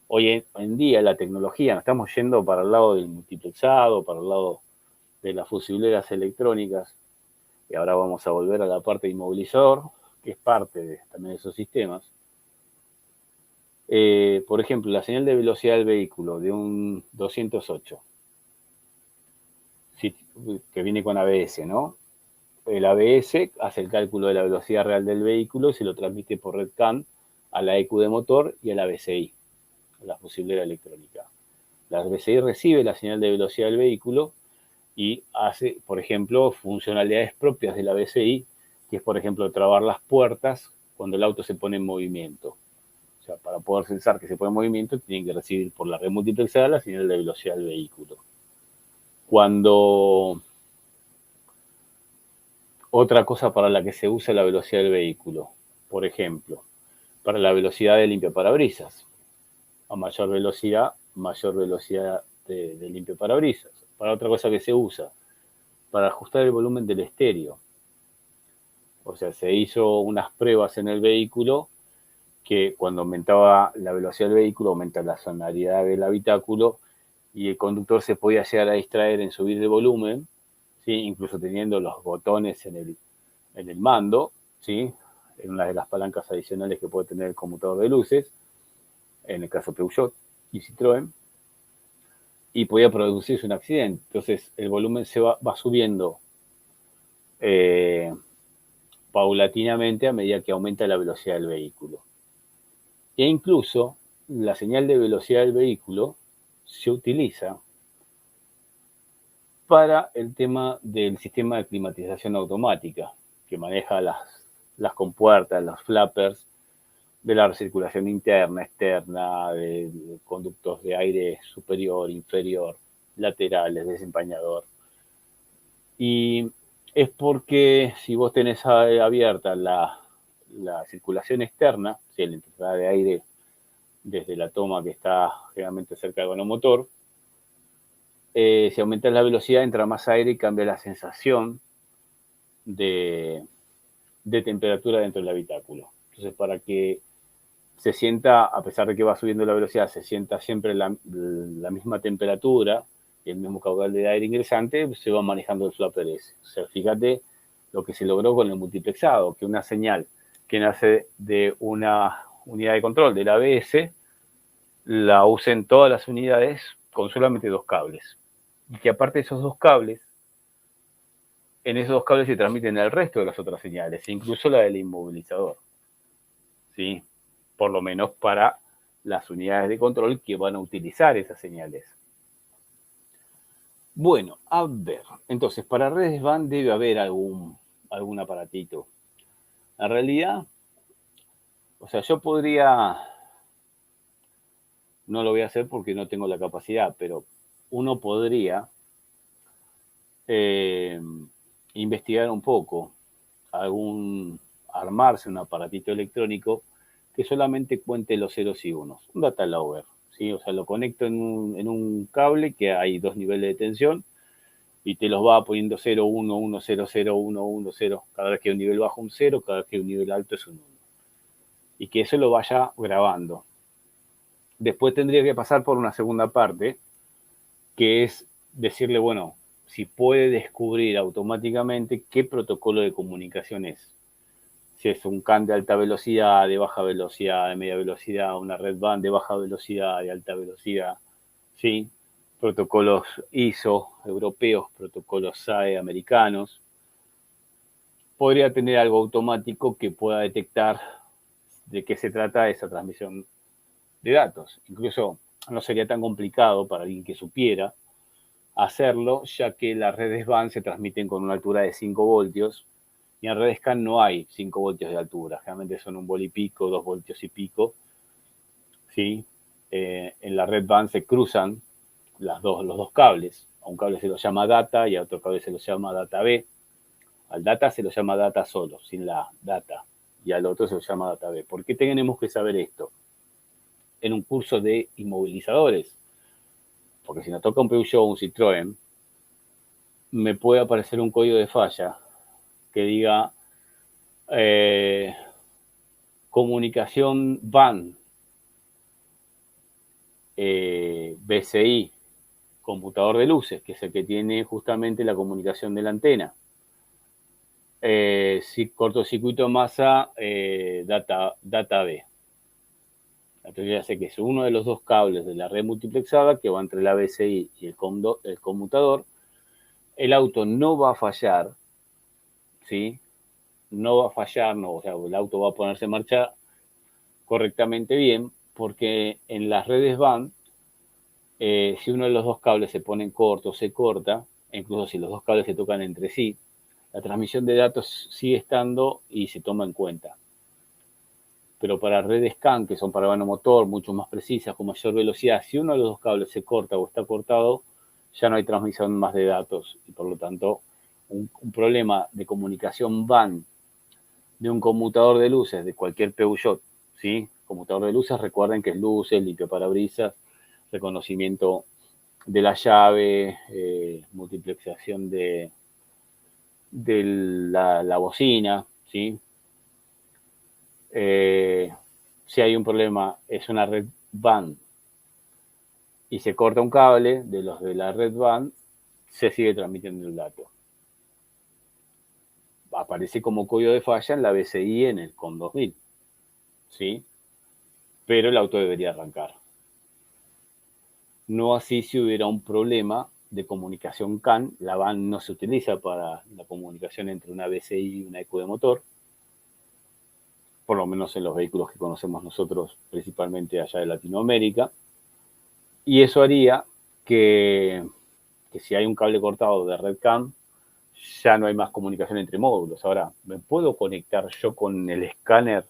Hoy en día la tecnología, nos estamos yendo para el lado del multiplexado, para el lado de las fusileras electrónicas, y ahora vamos a volver a la parte de inmovilizador, que es parte también de esos sistemas. Por ejemplo, la señal de velocidad del vehículo de un 208, que viene con ABS, ¿no? El ABS hace el cálculo de la velocidad real del vehículo y se lo transmite por red CAN a la EQ de motor y a la BCI, a la fusilera electrónica. La BCI recibe la señal de velocidad del vehículo y hace, por ejemplo, funcionalidades propias de la BCI, que es, por ejemplo, trabar las puertas cuando el auto se pone en movimiento. O sea, para poder sensar que se pone en movimiento, tienen que recibir por la red multiplexada la señal de velocidad del vehículo. Otra cosa para la que se usa la velocidad del vehículo, por ejemplo, para la velocidad de limpiaparabrisas. A mayor velocidad de limpiaparabrisas. Para otra cosa que se usa, para ajustar el volumen del estéreo. O sea, se hizo unas pruebas en el vehículo que cuando aumentaba la velocidad del vehículo, aumenta la sonoridad del habitáculo y el conductor se podía llegar a distraer en subir el volumen, ¿sí? Incluso teniendo los botones en el mando, ¿sí? En una de las palancas adicionales que puede tener el conmutador de luces, en el caso Peugeot y Citroën, y podía producirse un accidente. Entonces el volumen se va subiendo paulatinamente a medida que aumenta la velocidad del vehículo. E incluso la señal de velocidad del vehículo se utiliza para el tema del sistema de climatización automática, que maneja las compuertas, los flappers, de la recirculación interna, externa, de conductos de aire superior, inferior, laterales, desempañador. Y es porque si vos tenés abierta la circulación externa, si la entrada de aire desde la toma que está generalmente cerca del vanomotor, si aumentas la velocidad entra más aire y cambia la sensación de temperatura dentro del habitáculo. Entonces, para que se sienta, a pesar de que va subiendo la velocidad, se sienta siempre la misma temperatura y el mismo caudal de aire ingresante, se va manejando el flapper ese. O sea, fíjate lo que se logró con el multiplexado, que una señal que nace de una unidad de control del ABS la usen todas las unidades con solamente 2 cables. Y que aparte de esos 2 cables, en esos 2 cables se transmiten el resto de las otras señales, incluso la del inmovilizador. ¿Sí? Por lo menos para las unidades de control que van a utilizar esas señales. Bueno, a ver, entonces para redes WAN debe haber algún aparatito. En realidad, o sea, yo podría, no lo voy a hacer porque no tengo la capacidad, pero uno podría investigar un poco, armarse un aparatito electrónico que solamente cuente los ceros y unos, un data logger, ¿sí? O sea, lo conecto en un cable que hay 2 niveles de tensión y te los va poniendo 0, 1, 1, 0, 0, 1, 1, 0. Cada vez que hay un nivel bajo un 0, cada vez que hay un nivel alto es un 1. Y que eso lo vaya grabando. Después tendría que pasar por una segunda parte, que es decirle, bueno, si puede descubrir automáticamente qué protocolo de comunicación es. Si es un CAN de alta velocidad, de baja velocidad, de media velocidad, una red WAN de baja velocidad, de alta velocidad, ¿sí? Protocolos ISO europeos, protocolos SAE americanos. Podría tener algo automático que pueda detectar de qué se trata esa transmisión de datos. Incluso no sería tan complicado para alguien que supiera hacerlo, ya que las redes WAN se transmiten con una altura de 5 voltios y en redes CAN no hay 5 voltios de altura, generalmente son 1 volt y pico, 2 voltios y pico. ¿Sí? En la red WAN se cruzan los dos cables. A un cable se lo llama data y a otro cable se lo llama data B. Al data se lo llama data solo, sin la data. Y al otro se lo llama data B. ¿Por qué tenemos que saber esto? En un curso de inmovilizadores. Porque si nos toca un Peugeot o un Citroën, me puede aparecer un código de falla que diga comunicación WAN, BCI, computador de luces, que es el que tiene justamente la comunicación de la antena. Si cortocircuito masa, data B. Entonces ya sé que es uno de los 2 cables de la red multiplexada que va entre la BCI y el conmutador. El auto no va a fallar, ¿sí? No va a fallar, no, o sea, el auto va a ponerse en marcha correctamente bien, porque en las redes WAN, si uno de los 2 cables se pone corto, se corta, incluso si los 2 cables se tocan entre sí, la transmisión de datos sigue estando y se toma en cuenta. Pero para redes CAN, que son para vano motor, mucho más precisas, con mayor velocidad, si uno de los 2 cables se corta o está cortado, ya no hay transmisión más de datos y por lo tanto un problema de comunicación WAN de un conmutador de luces de cualquier Peugeot, ¿sí? Conmutador de luces, recuerden que es luces, limpio parabrisas, reconocimiento de la llave, multiplexación de la bocina, ¿sí? Si hay un problema, es una red WAN y se corta un cable de los de la red WAN, se sigue transmitiendo el dato. Aparece como código de falla en la BCI en el COM 2000, ¿sí? Pero el auto debería arrancar. No así si hubiera un problema de comunicación CAN, la WAN no se utiliza para la comunicación entre una BCI y una ECU de motor, por lo menos en los vehículos que conocemos nosotros, principalmente allá de Latinoamérica, y eso haría que si hay un cable cortado de red CAN, ya no hay más comunicación entre módulos. Ahora, ¿me puedo conectar yo con el escáner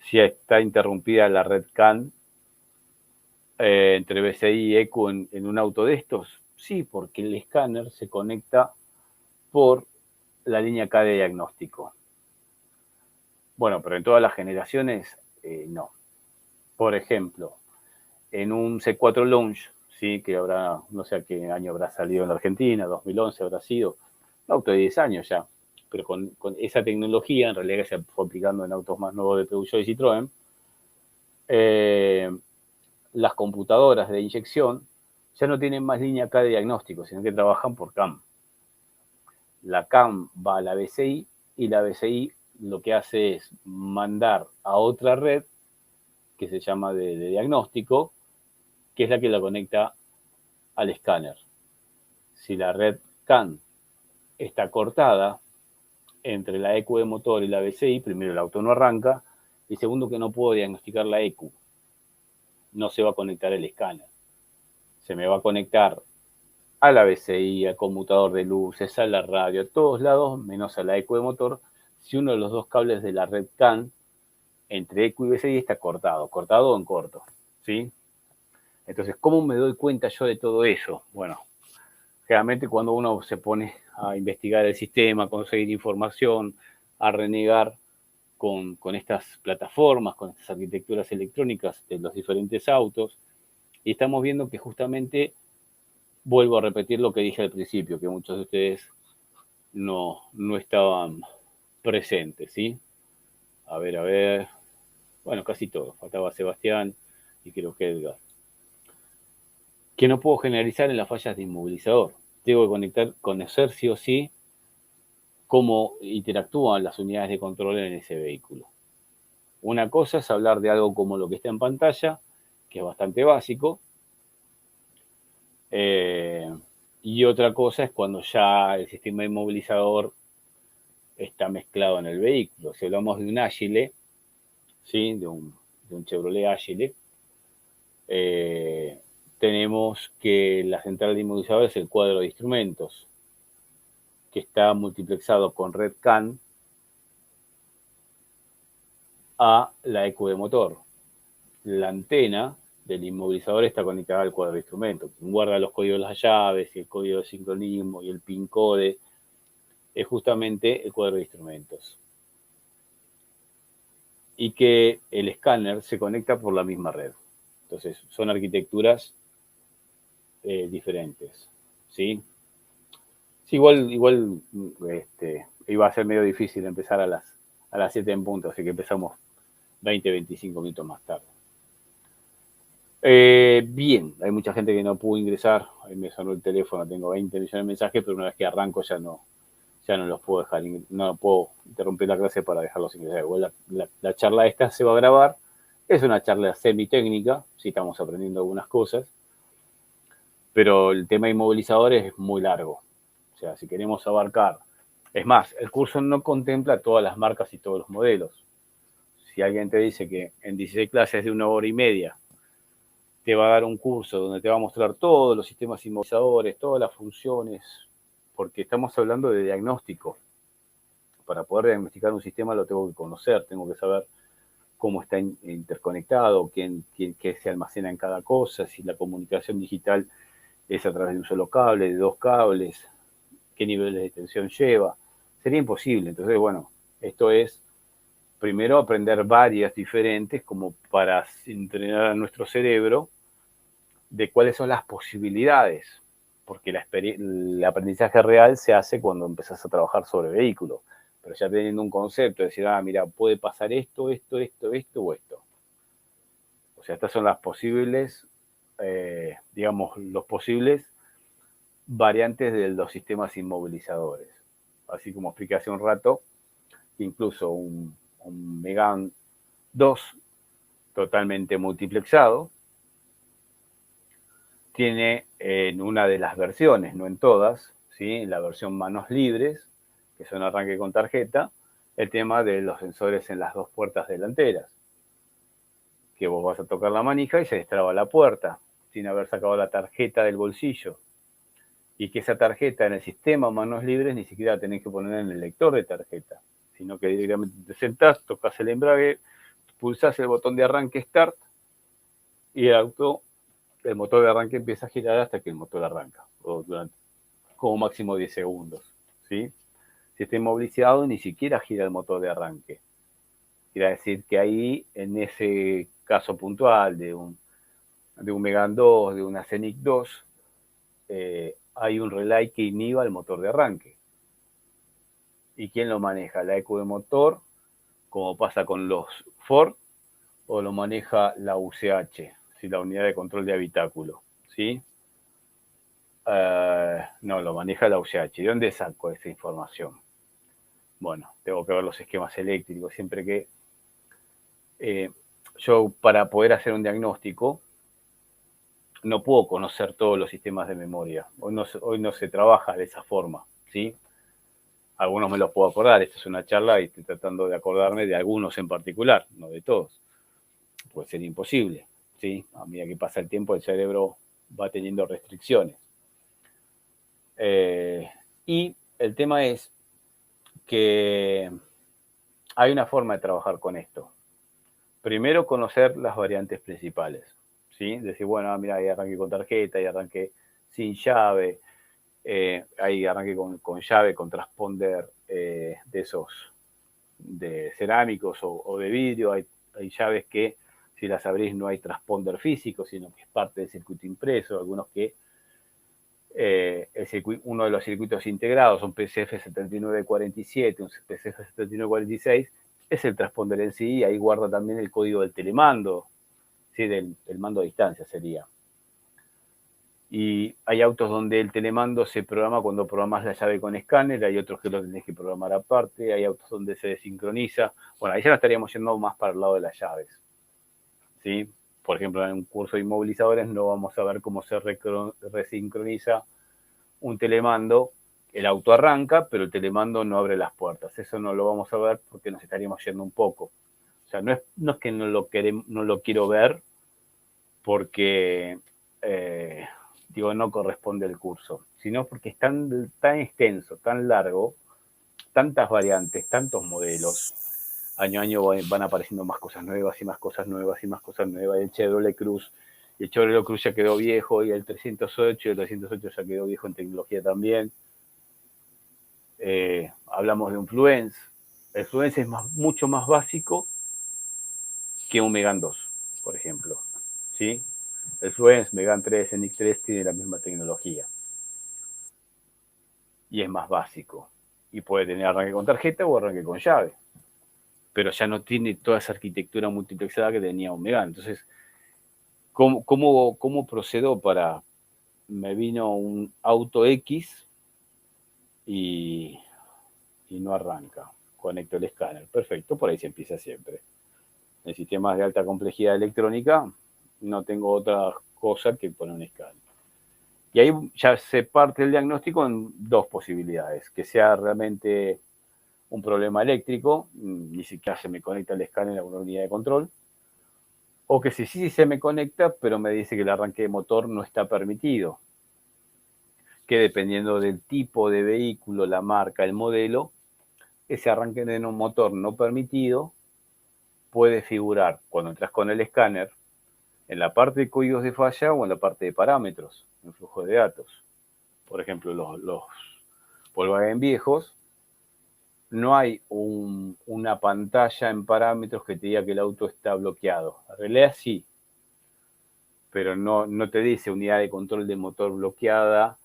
si está interrumpida la red CAN entre BCI y ECU en un auto de estos? Sí, porque el escáner se conecta por la línea K de diagnóstico. Bueno, pero en todas las generaciones no. Por ejemplo, en un C4 Launch, ¿sí? Que habrá, no sé a qué año habrá salido en la Argentina, 2011 habrá sido, un auto de 10 años ya, pero con esa tecnología, en realidad que se fue aplicando en autos más nuevos de Peugeot y Citroën, las computadoras de inyección ya no tienen más línea K de diagnóstico, sino que trabajan por CAM. La CAN va a la BCI y la BCI lo que hace es mandar a otra red que se llama de diagnóstico, que es la que la conecta al escáner. Si la red CAN está cortada entre la ECU de motor y la BCI, primero el auto no arranca y segundo que no puedo diagnosticar la ECU. No se va a conectar el escáner. Se me va a conectar a la BCI, al conmutador de luces, a la radio, a todos lados, menos a la ECU de motor, si uno de los dos cables de la red CAN entre ECU y BCI está cortado o en corto, ¿sí? Entonces, ¿cómo me doy cuenta yo de todo eso? Bueno, generalmente cuando uno se pone a investigar el sistema, a conseguir información, a renegar con estas plataformas, con estas arquitecturas electrónicas de los diferentes autos, y estamos viendo que justamente, vuelvo a repetir lo que dije al principio, que muchos de ustedes no estaban presentes, ¿sí? A ver, bueno, casi todo, faltaba Sebastián y creo que Edgar. Que no puedo generalizar en las fallas de inmovilizador. Tengo que conocer sí o sí cómo interactúan las unidades de control en ese vehículo. Una cosa es hablar de algo como lo que está en pantalla, que es bastante básico, y otra cosa es cuando ya el sistema inmovilizador está mezclado en el vehículo. Si hablamos de un Agile, ¿sí? de un Chevrolet Agile, tenemos que la central de inmovilizador es el cuadro de instrumentos, que está multiplexado con red CAN a la ECU de motor. La antena del inmovilizador está conectada al cuadro de instrumentos. Guarda los códigos de las llaves y el código de sincronismo y el PIN code. Es justamente el cuadro de instrumentos. Y que el escáner se conecta por la misma red. Entonces, son arquitecturas diferentes. ¿Sí? Sí, igual iba a ser medio difícil empezar a las 7 en punto, así que empezamos 20, 25 minutos más tarde. Bien, hay mucha gente que no pudo ingresar, ahí me sonó el teléfono, tengo 20 millones de mensajes, pero una vez que arranco ya no los puedo dejar, no puedo interrumpir la clase para dejarlos ingresar. Igual la charla esta se va a grabar, es una charla semi-técnica, sí estamos aprendiendo algunas cosas, pero el tema inmovilizador es muy largo. O sea, si queremos abarcar, es más, el curso no contempla todas las marcas y todos los modelos. Si alguien te dice que en 16 clases de 1 hora y media te va a dar un curso donde te va a mostrar todos los sistemas inmovilizadores, todas las funciones, porque estamos hablando de diagnóstico. Para poder diagnosticar un sistema lo tengo que conocer, tengo que saber cómo está interconectado, qué se almacena en cada cosa, si la comunicación digital es a través de un solo cable, de dos cables, qué niveles de tensión lleva. Sería imposible. Entonces, bueno, esto es primero aprender varias diferentes como para entrenar a nuestro cerebro de cuáles son las posibilidades, porque el aprendizaje real se hace cuando empezás a trabajar sobre vehículos, pero ya teniendo un concepto, decir, mira, puede pasar esto o esto. O sea, estas son las posibles, digamos, los posibles variantes de los sistemas inmovilizadores. Así como expliqué hace un rato, incluso un Megane 2 totalmente multiplexado tiene en una de las versiones, no en todas, ¿sí? En la versión manos libres, que son arranque con tarjeta, el tema de los sensores en las dos puertas delanteras, que vos vas a tocar la manija y se destraba la puerta, sin haber sacado la tarjeta del bolsillo. Y que esa tarjeta en el sistema manos libres ni siquiera la tenés que poner en el lector de tarjeta, sino que directamente te sentás, tocas el embrague, pulsás el botón de arranque Start y el motor de arranque empieza a girar hasta que el motor arranca, o durante como máximo 10 segundos. ¿Sí? Si está inmovilizado, ni siquiera gira el motor de arranque. Quiere decir que ahí, en ese caso puntual de un Megane 2, de una Scenic 2, hay un relay que inhiba el motor de arranque. ¿Y quién lo maneja? ¿La ECU de motor, como pasa con los Ford, o lo maneja la UCH, ¿sí? La unidad de control de habitáculo? ¿Sí? No, lo maneja la UCH. ¿De dónde saco esa información? Bueno, tengo que ver los esquemas eléctricos. Siempre que yo, para poder hacer un diagnóstico, no puedo conocer todos los sistemas de memoria. Hoy no se trabaja de esa forma, ¿sí? Algunos me los puedo acordar. Esta es una charla y estoy tratando de acordarme de algunos en particular, no de todos. Puede ser imposible, ¿sí? A medida que pasa el tiempo, el cerebro va teniendo restricciones. Y el tema es que hay una forma de trabajar con esto. Primero, conocer las variantes principales, ¿sí? Decir, bueno, mira, ahí arranqué con tarjeta, ahí arranqué sin llave, ahí arranqué con llave, con transponder de esos de cerámicos o de vidrio. Hay llaves que, si las abrís, no hay transponder físico, sino que es parte del circuito impreso. Algunos que uno de los circuitos integrados, un PCF 7947, un PCF 7946, es el transponder en sí, y ahí guarda también el código del telemando, ¿sí? del mando a distancia sería. Y hay autos donde el telemando se programa cuando programas la llave con escáner, hay otros que lo tenés que programar aparte, hay autos donde se desincroniza. Bueno, ahí ya no estaríamos yendo más para el lado de las llaves, ¿sí? Por ejemplo, en un curso de inmovilizadores no vamos a ver cómo se resincroniza un telemando. El auto arranca, pero el telemando no abre las puertas. Eso no lo vamos a ver porque nos estaríamos yendo un poco. O sea, no es que no lo quiero ver porque, no corresponde al curso, sino porque es tan extenso, tan largo, tantas variantes, tantos modelos. Año a año van apareciendo más cosas nuevas y más cosas nuevas y más cosas nuevas. El Chevrolet Cruz, el Chevrolet Cruz ya quedó viejo, y el 308 ya quedó viejo en tecnología también. Hablamos de un Fluence. El Fluence es mucho más básico que un Megane 2, por ejemplo, ¿sí? El Fluence, Megane 3, NX3 tiene la misma tecnología y es más básico, y puede tener arranque con tarjeta o arranque con llave, pero ya no tiene toda esa arquitectura multiplexada que tenía un Megane. Entonces, ¿cómo procedo para... Me vino un auto X y no arranca? Conecto el escáner, perfecto, por ahí se empieza siempre. En sistemas de alta complejidad electrónica no tengo otra cosa que poner un escáner. Y ahí ya se parte el diagnóstico en dos posibilidades: que sea realmente un problema eléctrico, ni siquiera se me conecta el escáner a una unidad de control, o que sí se me conecta, pero me dice que el arranque de motor no está permitido, que dependiendo del tipo de vehículo, la marca, el modelo, ese arranque de un motor no permitido puede figurar, cuando entras con el escáner, en la parte de códigos de falla o en la parte de parámetros, en flujo de datos. Por ejemplo, los Volkswagen viejos, no hay una pantalla en parámetros que te diga que el auto está bloqueado. En realidad sí, pero no te dice unidad de control de motor bloqueada,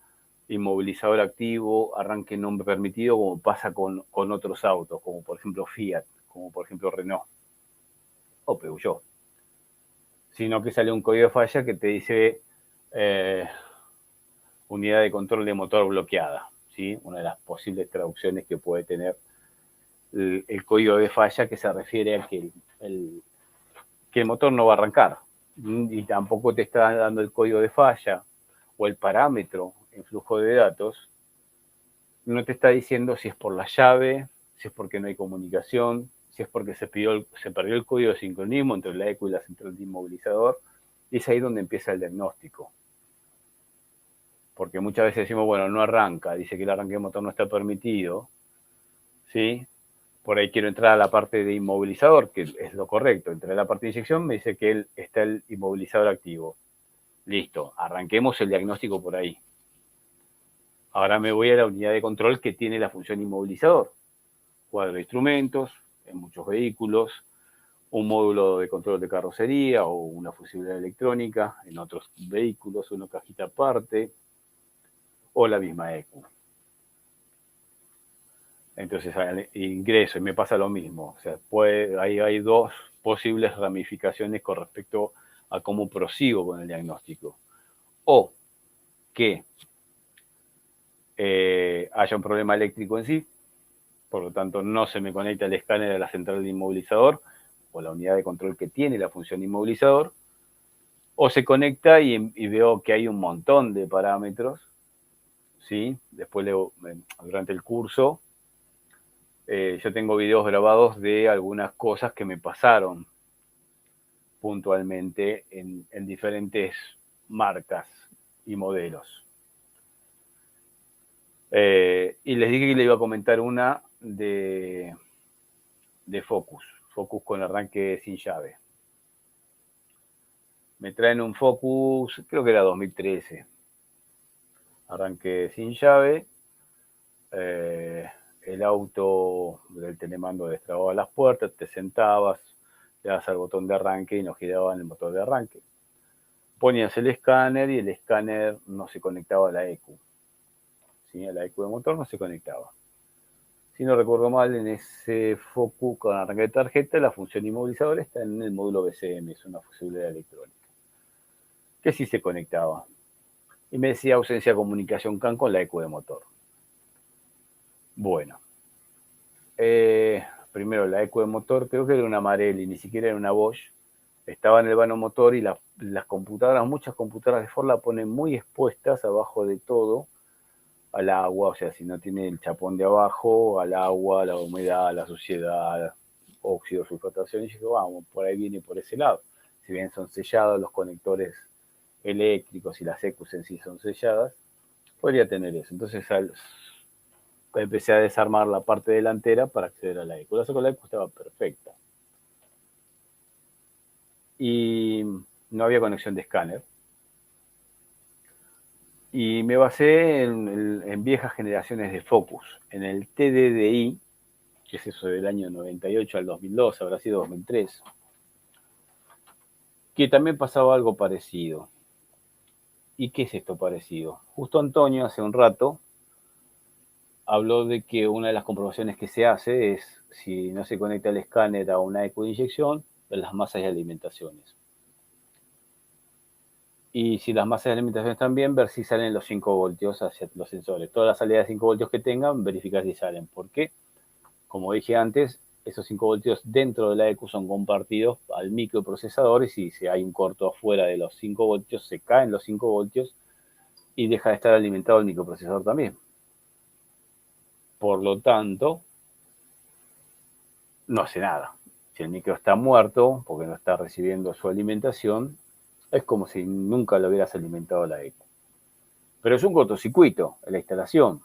inmovilizador activo, arranque no permitido, como pasa con otros autos, como por ejemplo Fiat, como por ejemplo Renault o Peugeot. Sino que sale un código de falla que te dice unidad de control de motor bloqueada, ¿sí? Una de las posibles traducciones que puede tener el código de falla, que se refiere a que el motor no va a arrancar, y tampoco te está dando el código de falla o el parámetro en flujo de datos. No te está diciendo si es por la llave, si es porque no hay comunicación, si es porque se perdió el código de sincronismo entre la ECU y la central de inmovilizador. Y es ahí donde empieza el diagnóstico. Porque muchas veces decimos, bueno, no arranca, dice que el arranque de motor no está permitido, ¿sí? Por ahí quiero entrar a la parte de inmovilizador, que es lo correcto. Entré a la parte de inyección, me dice que está el inmovilizador activo. Listo, arranquemos el diagnóstico por ahí. Ahora me voy a la unidad de control que tiene la función inmovilizador. Cuadro de instrumentos, en muchos vehículos, un módulo de control de carrocería o una fusibilidad electrónica, en otros vehículos una cajita aparte, o la misma ECU. Entonces ingreso y me pasa lo mismo. O sea, hay dos posibles ramificaciones con respecto a cómo prosigo con el diagnóstico. O que haya un problema eléctrico en sí, por lo tanto no se me conecta el escáner a la central de inmovilizador o la unidad de control que tiene la función inmovilizador, o se conecta y veo que hay un montón de parámetros, ¿sí? Después durante el curso yo tengo videos grabados de algunas cosas que me pasaron puntualmente en diferentes marcas y modelos. Y les dije que le iba a comentar una de Focus con arranque sin llave. Me traen un Focus, creo que era 2013, arranque sin llave. El auto del telemando destrababa las puertas, te sentabas, le das al botón de arranque y no giraban el motor de arranque. Ponías el escáner y el escáner no se conectaba a la ECU. ¿Sí? A la ECU de motor no se conectaba. Si no recuerdo mal, en ese Focus con arranque de tarjeta, la función inmovilizadora está en el módulo BCM, es una fusibilidad electrónica, que sí se conectaba. Y me decía ausencia de comunicación CAN con la ECU de motor. Bueno, primero la ECU de motor, creo que era una Marelli, ni siquiera era una Bosch. Estaba en el vano motor y las computadoras, muchas computadoras de Ford la ponen muy expuestas abajo de todo al agua, o sea, si no tiene el chapón de abajo, al agua, la humedad, la suciedad, óxido, sulfatación, y yo vamos, por ahí viene por ese lado. Si bien son sellados los conectores eléctricos y las ECUs en sí son selladas, podría tener eso. Entonces empecé a desarmar la parte delantera para acceder a la ECU. La ECU estaba perfecta. Y no había conexión de escáner. Y me basé en viejas generaciones de Focus, en el TDDI, que es eso del año 98 al 2002, habrá sido 2003, que también pasaba algo parecido. ¿Y qué es esto parecido? Justo Antonio hace un rato habló de que una de las comprobaciones que se hace es, si no se conecta el escáner a una eco de inyección, de las masas de alimentaciones. Y si las masas de alimentación están bien, ver si salen los 5 voltios hacia los sensores. Todas las salidas de 5 voltios que tengan, verificar si salen. ¿Por qué? Como dije antes, esos 5 voltios dentro de la ECU son compartidos al microprocesador y si hay un corto afuera de los 5 voltios, se caen los 5 voltios y deja de estar alimentado el microprocesador también. Por lo tanto, no hace nada. Si el micro está muerto porque no está recibiendo su alimentación, es como si nunca lo hubieras alimentado la ECU. Pero es un cortocircuito en la instalación.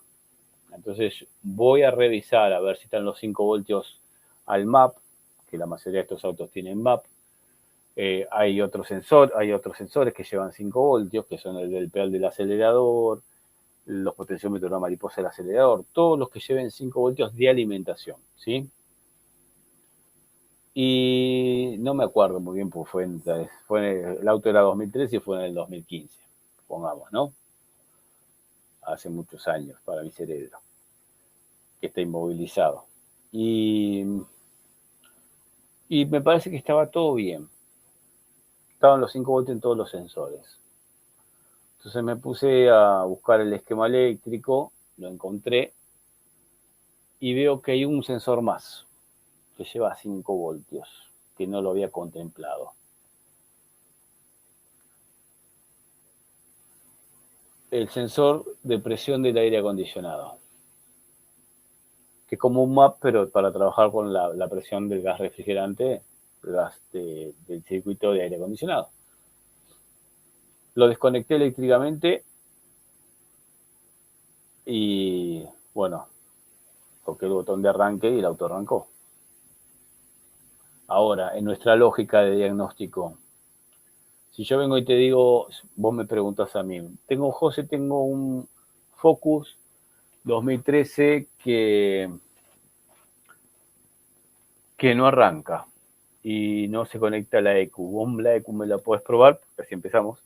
Entonces voy a revisar a ver si están los 5 voltios al MAP, que la mayoría de estos autos tienen MAP. Hay otros sensores que llevan 5 voltios, que son el del pedal del acelerador, los potenciómetros de la mariposa del acelerador, todos los que lleven 5 voltios de alimentación, ¿sí? Y no me acuerdo muy bien, porque el auto era 2013 y fue en el 2015, pongamos, ¿no? Hace muchos años para mi cerebro, que está inmovilizado. Y me parece que estaba todo bien. Estaban los 5 voltios en todos los sensores. Entonces me puse a buscar el esquema eléctrico, lo encontré y veo que hay un sensor más que lleva 5 voltios, que no lo había contemplado. El sensor de presión del aire acondicionado, que es como un MAP, pero para trabajar con la presión del gas refrigerante, el gas del circuito de aire acondicionado. Lo desconecté eléctricamente y, bueno, toqué el botón de arranque y el auto arrancó. Ahora, en nuestra lógica de diagnóstico, si yo vengo y te digo, vos me preguntas a mí, José, tengo un Focus 2013 que no arranca y no se conecta a la ECU. Vos la ECU me la podés probar, así empezamos.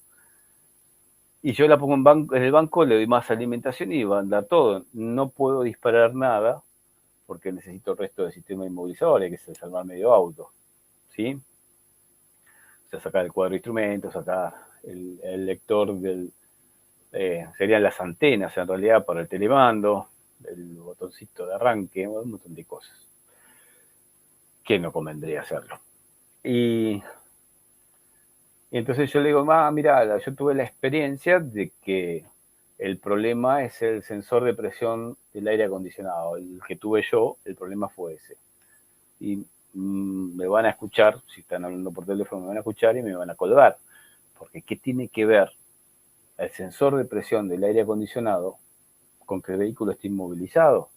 Y yo la pongo en el banco, le doy más alimentación y va a andar todo. No puedo disparar nada porque necesito el resto del sistema inmovilizador, hay que salvar medio auto, ¿sí? O sea, sacar el cuadro de instrumentos, sacar el lector serían las antenas en realidad para el telemando, el botoncito de arranque, un montón de cosas que no convendría hacerlo. Y entonces yo le digo, mira, yo tuve la experiencia de que el problema es el sensor de presión del aire acondicionado. El que tuve yo, el problema fue ese. Y me van a escuchar, si están hablando por teléfono, me van a escuchar y me van a colgar. Porque ¿qué tiene que ver el sensor de presión del aire acondicionado con que el vehículo esté inmovilizado?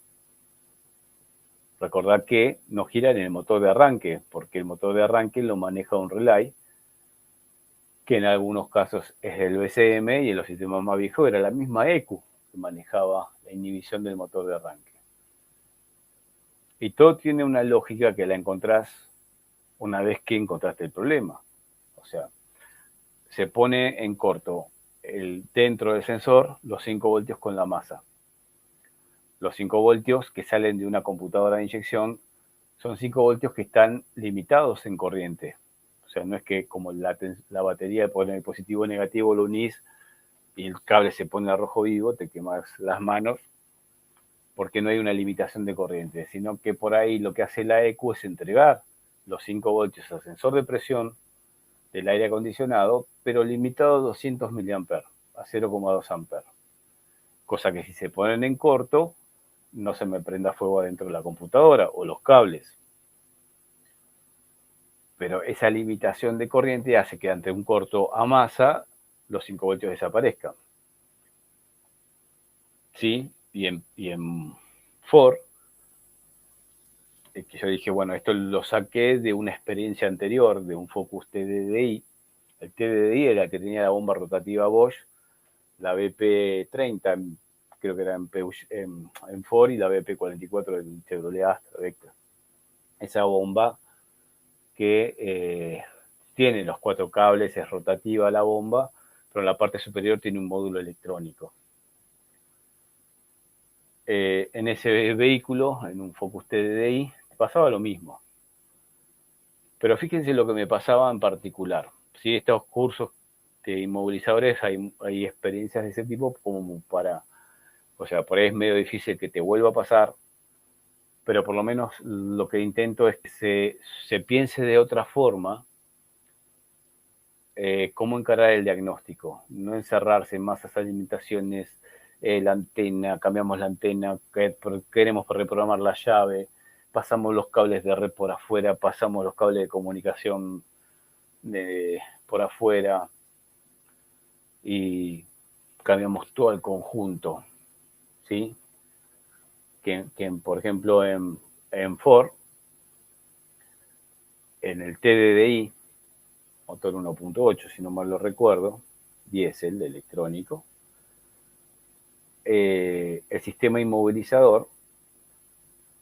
Recordad que no gira en el motor de arranque, porque el motor de arranque lo maneja un relay, que en algunos casos es el BCM y en los sistemas más viejos era la misma ECU que manejaba la inhibición del motor de arranque. Y todo tiene una lógica que la encontrás una vez que encontraste el problema. O sea, se pone en corto dentro del sensor los 5 voltios con la masa. Los 5 voltios que salen de una computadora de inyección son 5 voltios que están limitados en corriente. O sea, no es que como la batería pone el positivo o negativo, lo unís y el cable se pone a rojo vivo, te quemas las manos porque no hay una limitación de corriente, sino que por ahí lo que hace la ECU es entregar los 5 voltios al sensor de presión del aire acondicionado, pero limitado a 200 mA, a 0,2 amperes. Cosa que si se ponen en corto, no se me prenda fuego adentro de la computadora o los cables. Pero esa limitación de corriente hace que ante un corto a masa, los 5 voltios desaparezcan. ¿Sí? Y en Ford, que yo dije, bueno, esto lo saqué de una experiencia anterior, de un Focus TDDI. El TDDI era el que tenía la bomba rotativa Bosch, la BP30, creo que era en Ford, y la BP44 del Chevrolet Astra Vectra. Esa bomba que tiene los 4 cables, es rotativa la bomba, pero en la parte superior tiene un módulo electrónico. En ese vehículo, en un Focus TDDI, pasaba lo mismo. Pero fíjense lo que me pasaba en particular. ¿Sí? Estos cursos de inmovilizadores, hay experiencias de ese tipo como para, o sea, por ahí es medio difícil que te vuelva a pasar, pero por lo menos lo que intento es que se piense de otra forma cómo encarar el diagnóstico, no encerrarse en más esas limitaciones, la antena, cambiamos la antena, queremos reprogramar la llave, pasamos los cables de red por afuera, pasamos los cables de comunicación por afuera y cambiamos todo el conjunto, ¿sí? Que por ejemplo, en Ford, en el TDDI, motor 1.8, si no mal lo recuerdo, diésel electrónico, el sistema inmovilizador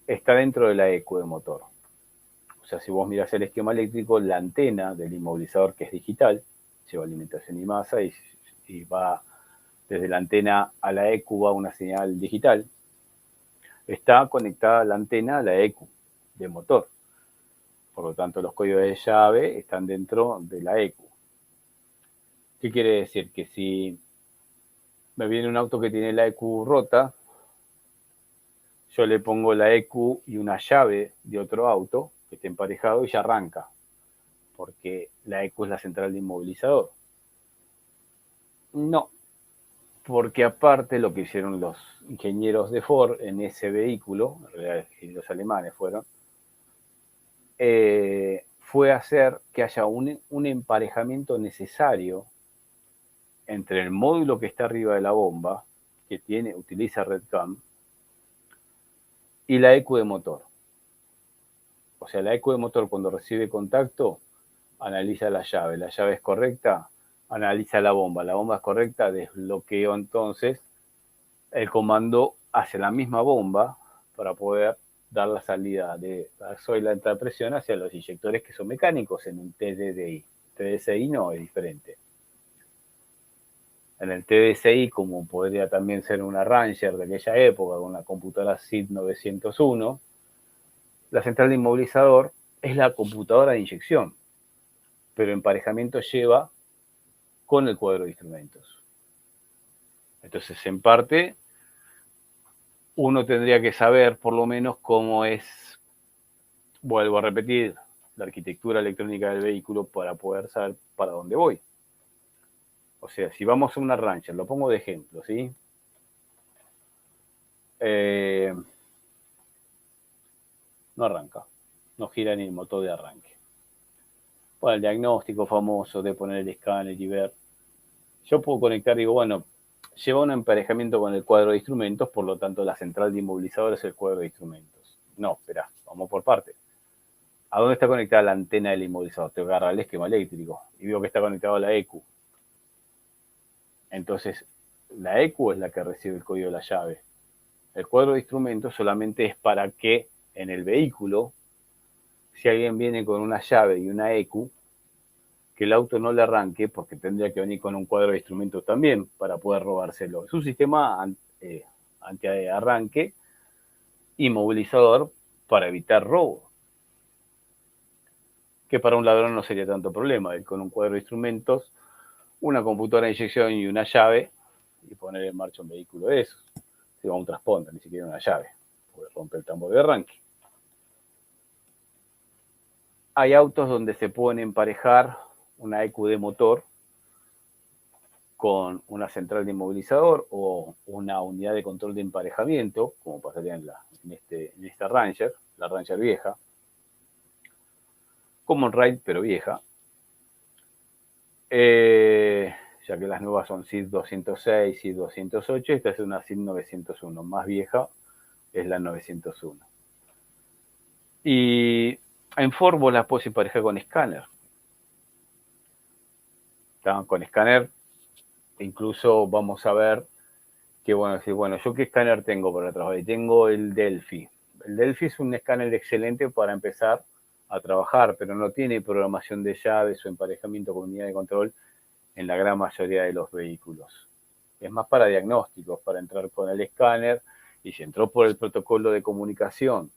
está dentro de la ECU de motor. O sea, si vos mirás el esquema eléctrico, la antena del inmovilizador, que es digital, lleva alimentación y masa y va desde la antena a la ECU, va una señal digital. Está conectada la antena a la ECU de motor. Por lo tanto, los códigos de llave están dentro de la ECU. ¿Qué quiere decir? Que si me viene un auto que tiene la ECU rota, yo le pongo la ECU y una llave de otro auto que esté emparejado y ya arranca, porque la ECU es la central de inmovilizador. No, porque aparte lo que hicieron los ingenieros de Ford en ese vehículo, en realidad los alemanes fueron, fue hacer que haya un emparejamiento necesario entre el módulo que está arriba de la bomba, que utiliza RedCam, y la ECU de motor. O sea, la ECU de motor cuando recibe contacto, analiza la llave es correcta, analiza la bomba es correcta, desbloqueo entonces el comando hacia la misma bomba para poder dar la salida de gasoil, la entrada de presión hacia los inyectores que son mecánicos en un TDDI. TDCI no, es diferente. En el TDCI, como podría también ser una Ranger de aquella época, con una computadora SID 901, la central de inmovilizador es la computadora de inyección, pero emparejamiento lleva con el cuadro de instrumentos. Entonces, en parte, uno tendría que saber por lo menos cómo es, vuelvo a repetir, la arquitectura electrónica del vehículo para poder saber para dónde voy. O sea, si vamos a una Ranger, lo pongo de ejemplo, ¿sí? No arranca, no gira ni el motor de arranque. Bueno, el diagnóstico famoso de poner el escáner y ver. Yo puedo conectar, digo, bueno, lleva un emparejamiento con el cuadro de instrumentos, por lo tanto la central de inmovilizador es el cuadro de instrumentos. No, espera, vamos por parte. ¿A dónde está conectada la antena del inmovilizador? Te agarra el esquema eléctrico y veo que está conectado a la EQ. Entonces, la EQ es la que recibe el código de la llave. El cuadro de instrumentos solamente es para que en el vehículo, si alguien viene con una llave y una EQ, que el auto no le arranque, porque tendría que venir con un cuadro de instrumentos también para poder robárselo. Es un sistema anti-arranque inmovilizador para evitar robo, que para un ladrón no sería tanto problema, ir con un cuadro de instrumentos, una computadora de inyección y una llave y poner en marcha un vehículo de esos. Se va a un transponder, ni siquiera una llave, porque rompe el tambor de arranque. Hay autos donde se pueden emparejar una EQ de motor con una central de inmovilizador o una unidad de control de emparejamiento, como pasaría en esta Ranger, la Ranger vieja, Common Ride pero vieja, ya que las nuevas son SID 206, SID 208, esta es una SID 901, más vieja es la 901. Y en Ford vos las puedes emparejar con escáner. Con escáner, incluso vamos a ver que, bueno, decir, bueno, ¿yo qué escáner tengo para trabajar? Y tengo el Delphi. El Delphi es un escáner excelente para empezar a trabajar, pero no tiene programación de llaves o emparejamiento con unidad de control en la gran mayoría de los vehículos. Es más para diagnósticos, para entrar con el escáner, y si entró por el protocolo de comunicación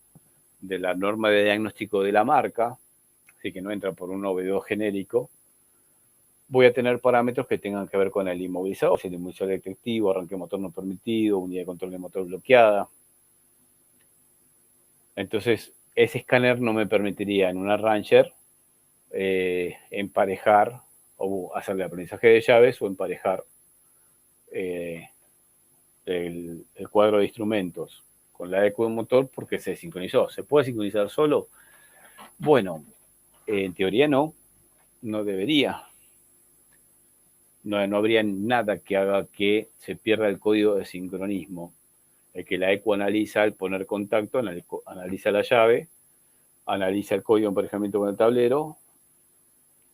de la norma de diagnóstico de la marca, así que no entra por un OV2 genérico, voy a tener parámetros que tengan que ver con el inmovilizador, si el inmovilizador detectivo, arranque motor no permitido, unidad de control de motor bloqueada. Entonces, ese escáner no me permitiría en una Ranger emparejar o hacerle aprendizaje de llaves o emparejar el cuadro de instrumentos con la EQ de motor porque se sincronizó. ¿Se puede sincronizar solo? Bueno, en teoría no debería. No habría nada que haga que se pierda el código de sincronismo. El que la EQ analiza al poner contacto, analiza la llave, analiza el código de emparejamiento con el tablero,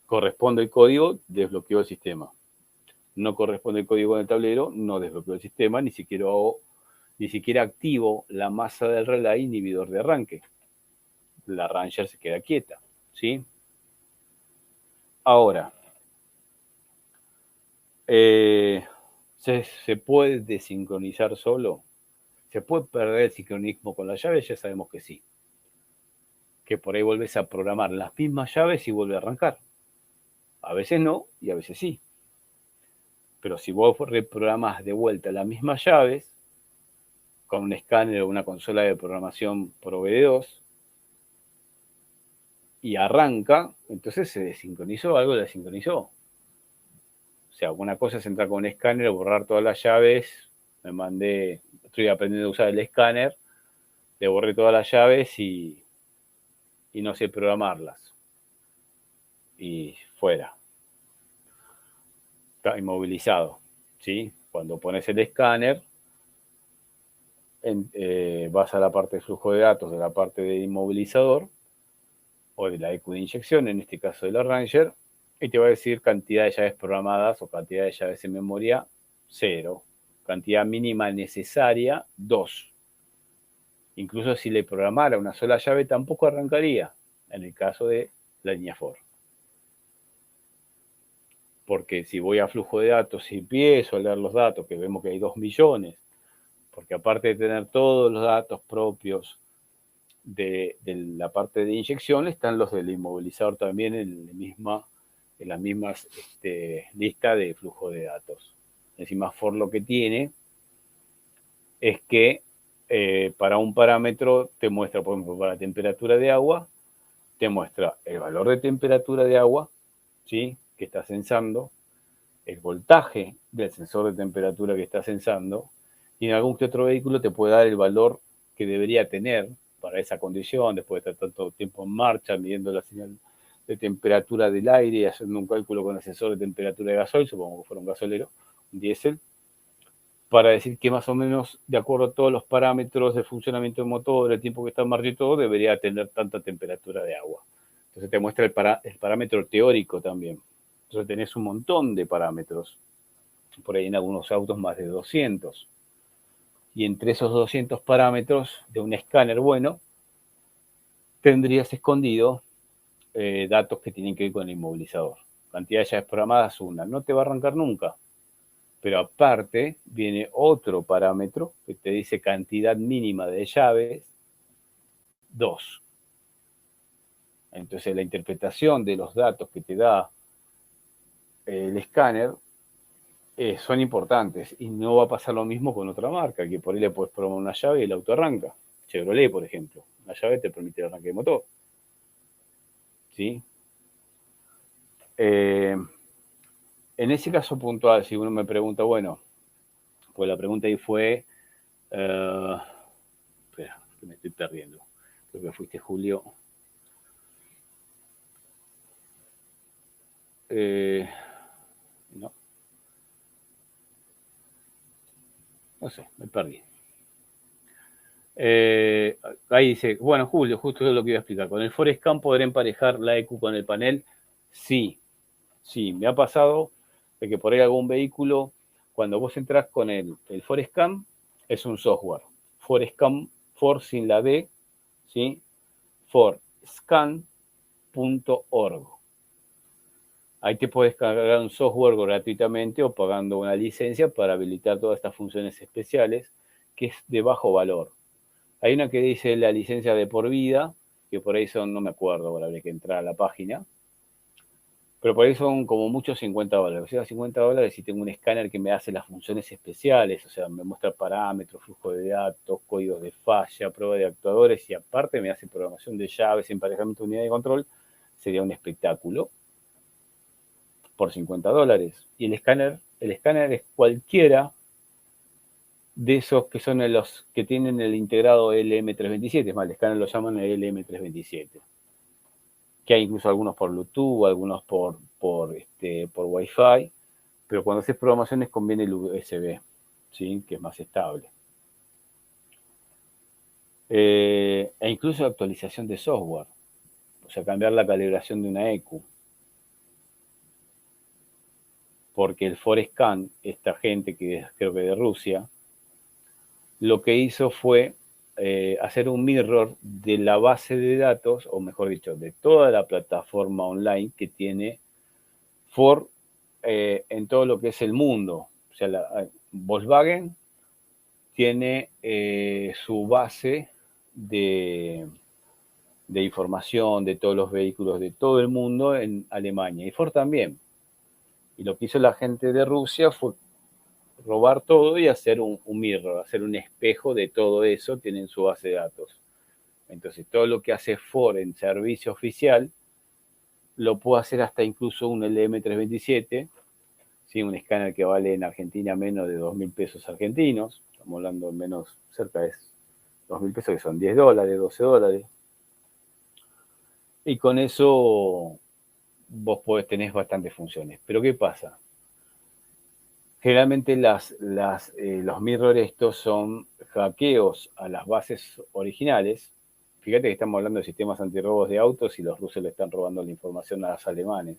corresponde el código, desbloqueó el sistema. No corresponde el código con el tablero, no desbloqueó el sistema, ni siquiera activo la masa del relay inhibidor de arranque. La Ranger se queda quieta, ¿sí? Ahora, ¿se puede desincronizar solo? ¿Se puede perder el sincronismo con la llave? Ya sabemos que sí. Que por ahí volvés a programar las mismas llaves y vuelve a arrancar. A veces no y a veces sí. Pero si vos reprogramás de vuelta las mismas llaves, con un escáner o una consola de programación por OBD2, y arranca, entonces se desincronizó, algo la sincronizó. O sea, una cosa es entrar con un escáner, borrar todas las llaves, estoy aprendiendo a usar el escáner, le borré todas las llaves y no sé programarlas. Y fuera. Está inmovilizado, ¿sí? Cuando pones el escáner, vas a la parte de flujo de datos de la parte de inmovilizador o de la EQ de inyección, en este caso de la Ranger, y te va a decir cantidad de llaves programadas o cantidad de llaves en memoria, 0. Cantidad mínima necesaria, 2. Incluso si le programara una sola llave, tampoco arrancaría, en el caso de la línea Ford. Porque si voy a flujo de datos y empiezo a leer los datos, que vemos que hay 2 millones, porque aparte de tener todos los datos propios de la parte de inyección, están los del inmovilizador también en la misma lista de flujo de datos. Encima Ford lo que tiene es que para un parámetro te muestra, por ejemplo, para la temperatura de agua, te muestra el valor de temperatura de agua, ¿sí?, que está sensando, el voltaje del sensor de temperatura que está sensando, y en algún que otro vehículo te puede dar el valor que debería tener para esa condición, después de estar tanto tiempo en marcha, midiendo la señal de temperatura del aire y haciendo un cálculo con el sensor de temperatura de gasoil, supongo que fuera un gasolero, un diésel, para decir que más o menos, de acuerdo a todos los parámetros de funcionamiento del motor, el tiempo que está en marcha y todo, debería tener tanta temperatura de agua. Entonces te muestra el parámetro teórico también. Entonces tenés un montón de parámetros. Por ahí en algunos autos más de 200. Y entre esos 200 parámetros de un escáner bueno, tendrías escondido datos que tienen que ver con el inmovilizador. Cantidad de llaves programadas, una. No te va a arrancar nunca. Pero aparte viene otro parámetro que te dice cantidad mínima de llaves, 2. Entonces la interpretación de los datos que te da el escáner son importantes y no va a pasar lo mismo con otra marca, que por ahí le puedes programar una llave y el auto arranca. Chevrolet, por ejemplo. Una llave te permite el arranque de motor. ¿Sí? En ese caso puntual, si uno me pregunta, bueno, pues la pregunta ahí fue, espera, que me estoy perdiendo. Creo que fuiste Julio. No. No sé, me perdí. Ahí dice, bueno, Julio, justo es lo que iba a explicar. ¿Con el ForeScan podré emparejar la EQ con el panel? Sí, sí, me ha pasado de que por ahí algún vehículo, cuando vos entras con el ForeScan, es un software. ForeScan, For sin la D, ¿sí? forescan.org. Ahí te puedes cargar un software gratuitamente o pagando una licencia para habilitar todas estas funciones especiales, que es de bajo valor. Hay una que dice la licencia de por vida, que por ahí son, no me acuerdo, ahora habría que entrar a la página, pero por ahí son como muchos $50. O sea, $50 y tengo un escáner que me hace las funciones especiales, o sea, me muestra parámetros, flujo de datos, códigos de falla, prueba de actuadores y aparte me hace programación de llaves, emparejamiento de unidad de control. Sería un espectáculo por $50. Y el escáner es cualquiera de esos que son los que tienen el integrado LM327, es más, el escáner lo llaman el LM327, que hay incluso algunos por Bluetooth, algunos por Wi-Fi, pero cuando haces programaciones conviene el USB, ¿sí?, que es más estable. E incluso actualización de software, o sea, cambiar la calibración de una EQ. Porque el ForeScan, esta gente que es, creo que de Rusia, lo que hizo fue hacer un mirror de la base de datos, o mejor dicho, de toda la plataforma online que tiene Ford en todo lo que es el mundo. O sea, Volkswagen tiene su base de información de todos los vehículos de todo el mundo en Alemania, y Ford también. Y lo que hizo la gente de Rusia fue robar todo y hacer un mirror, hacer un espejo de todo eso, tienen su base de datos. Entonces, todo lo que hace Ford en servicio oficial, lo puede hacer hasta incluso un LM327, ¿sí?, un escáner que vale en Argentina menos de 2.000 pesos argentinos, estamos hablando menos, cerca de 2.000 pesos, que son $10, $12. Y con eso vos tenés bastantes funciones. Pero ¿qué pasa? Generalmente los mirror estos son hackeos a las bases originales. Fíjate que estamos hablando de sistemas antirrobos de autos y los rusos le están robando la información a los alemanes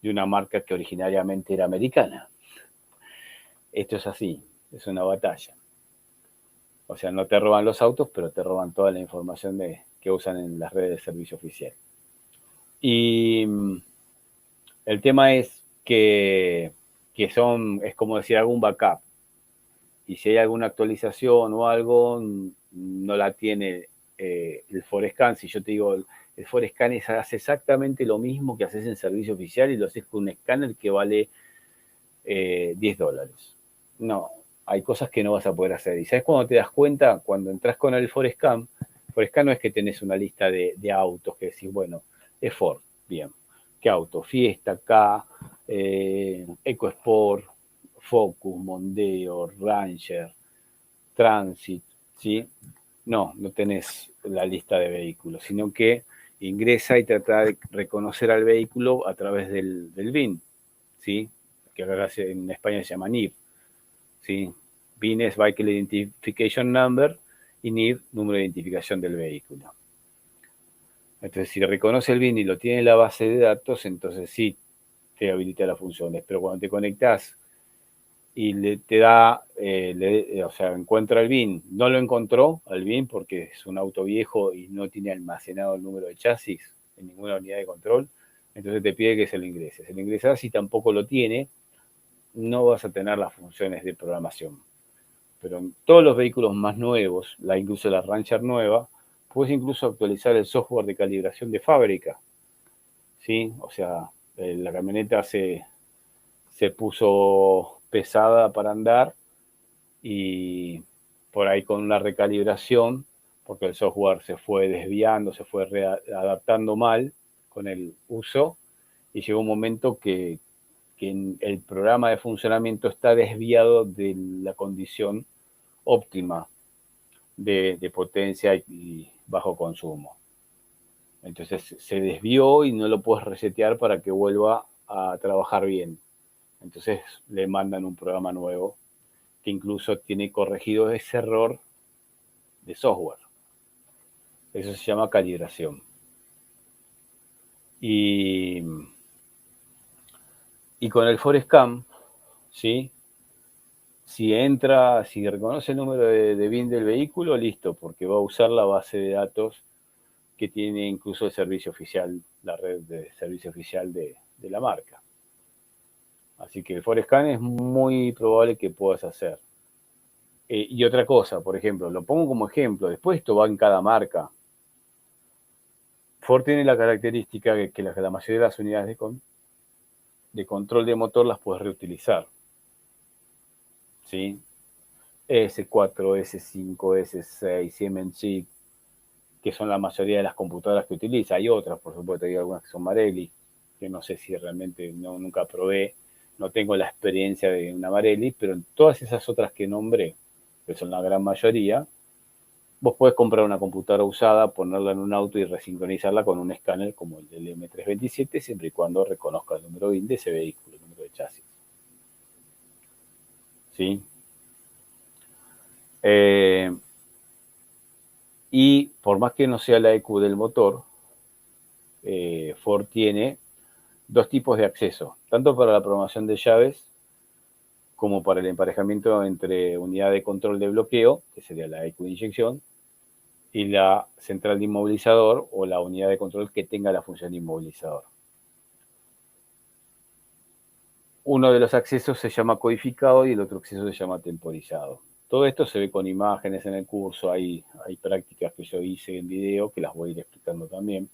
de una marca que originariamente era americana. Esto es así, es una batalla. O sea, no te roban los autos, pero te roban toda la información que usan en las redes de servicio oficial. Y el tema es que es como decir algún backup. Y si hay alguna actualización o algo, no la tiene el ForeScan. Si yo te digo, el ForeScan hace exactamente lo mismo que haces en servicio oficial y lo haces con un escáner que vale $10. No, hay cosas que no vas a poder hacer. ¿Y sabes cuando te das cuenta? Cuando entras con el Forescan. Forescan no es que tenés una lista de autos que decís, bueno, es Ford, bien. ¿Qué auto? Fiesta, K, EcoSport, Focus, Mondeo, Ranger, Transit, ¿sí? No tenés la lista de vehículos, sino que ingresa y trata de reconocer al vehículo a través del VIN, ¿sí? Que ahora en España se llama NIV, ¿sí? VIN es Vehicle Identification Number y NIV, número de identificación del vehículo. Entonces, si reconoce el BIN y lo tiene en la base de datos, entonces sí te habilita las funciones. Pero cuando te conectas y te da, o sea, encuentra el BIN, no lo encontró al BIN porque es un auto viejo y no tiene almacenado el número de chasis en ninguna unidad de control, entonces te pide que se lo ingreses. Si lo ingresas, si tampoco lo tiene, no vas a tener las funciones de programación. Pero en todos los vehículos más nuevos, incluso la Ranger nueva, puedes incluso actualizar el software de calibración de fábrica, ¿sí? O sea, la camioneta se puso pesada para andar y por ahí con una recalibración, porque el software se fue desviando, se fue adaptando mal con el uso y llegó un momento que el programa de funcionamiento está desviado de la condición óptima de potencia y bajo consumo. Entonces se desvió y no lo puedes resetear para que vuelva a trabajar bien. Entonces le mandan un programa nuevo que incluso tiene corregido ese error de software. Eso se llama calibración. Y con el Forescan, ¿sí? Si reconoce el número de BIN del vehículo, listo, porque va a usar la base de datos que tiene incluso el servicio oficial, la red de servicio oficial de la marca. Así que el Forescan es muy probable que puedas hacer. Y otra cosa, por ejemplo, lo pongo como ejemplo, después esto va en cada marca. Ford tiene la característica de que la mayoría de las unidades de control de motor las puedes reutilizar. ¿Sí? S4, S5, S6, Siemens Chip, que son la mayoría de las computadoras que utiliza. Hay otras, por supuesto, hay algunas que son Marelli, que no sé si realmente nunca probé, no tengo la experiencia de una Marelli, pero en todas esas otras que nombré, que son la gran mayoría, vos podés comprar una computadora usada, ponerla en un auto y resincronizarla con un escáner como el del M327, siempre y cuando reconozca el número BIN de ese vehículo, el número de chasis. ¿Sí? Y por más que no sea la EQ del motor, Ford tiene dos tipos de acceso, tanto para la programación de llaves como para el emparejamiento entre unidad de control de bloqueo, que sería la EQ de inyección, y la central de inmovilizador o la unidad de control que tenga la función de inmovilizador. Uno de los accesos se llama codificado y el otro acceso se llama temporizado. Todo esto se ve con imágenes en el curso, hay prácticas que yo hice en video que las voy a ir explicando también.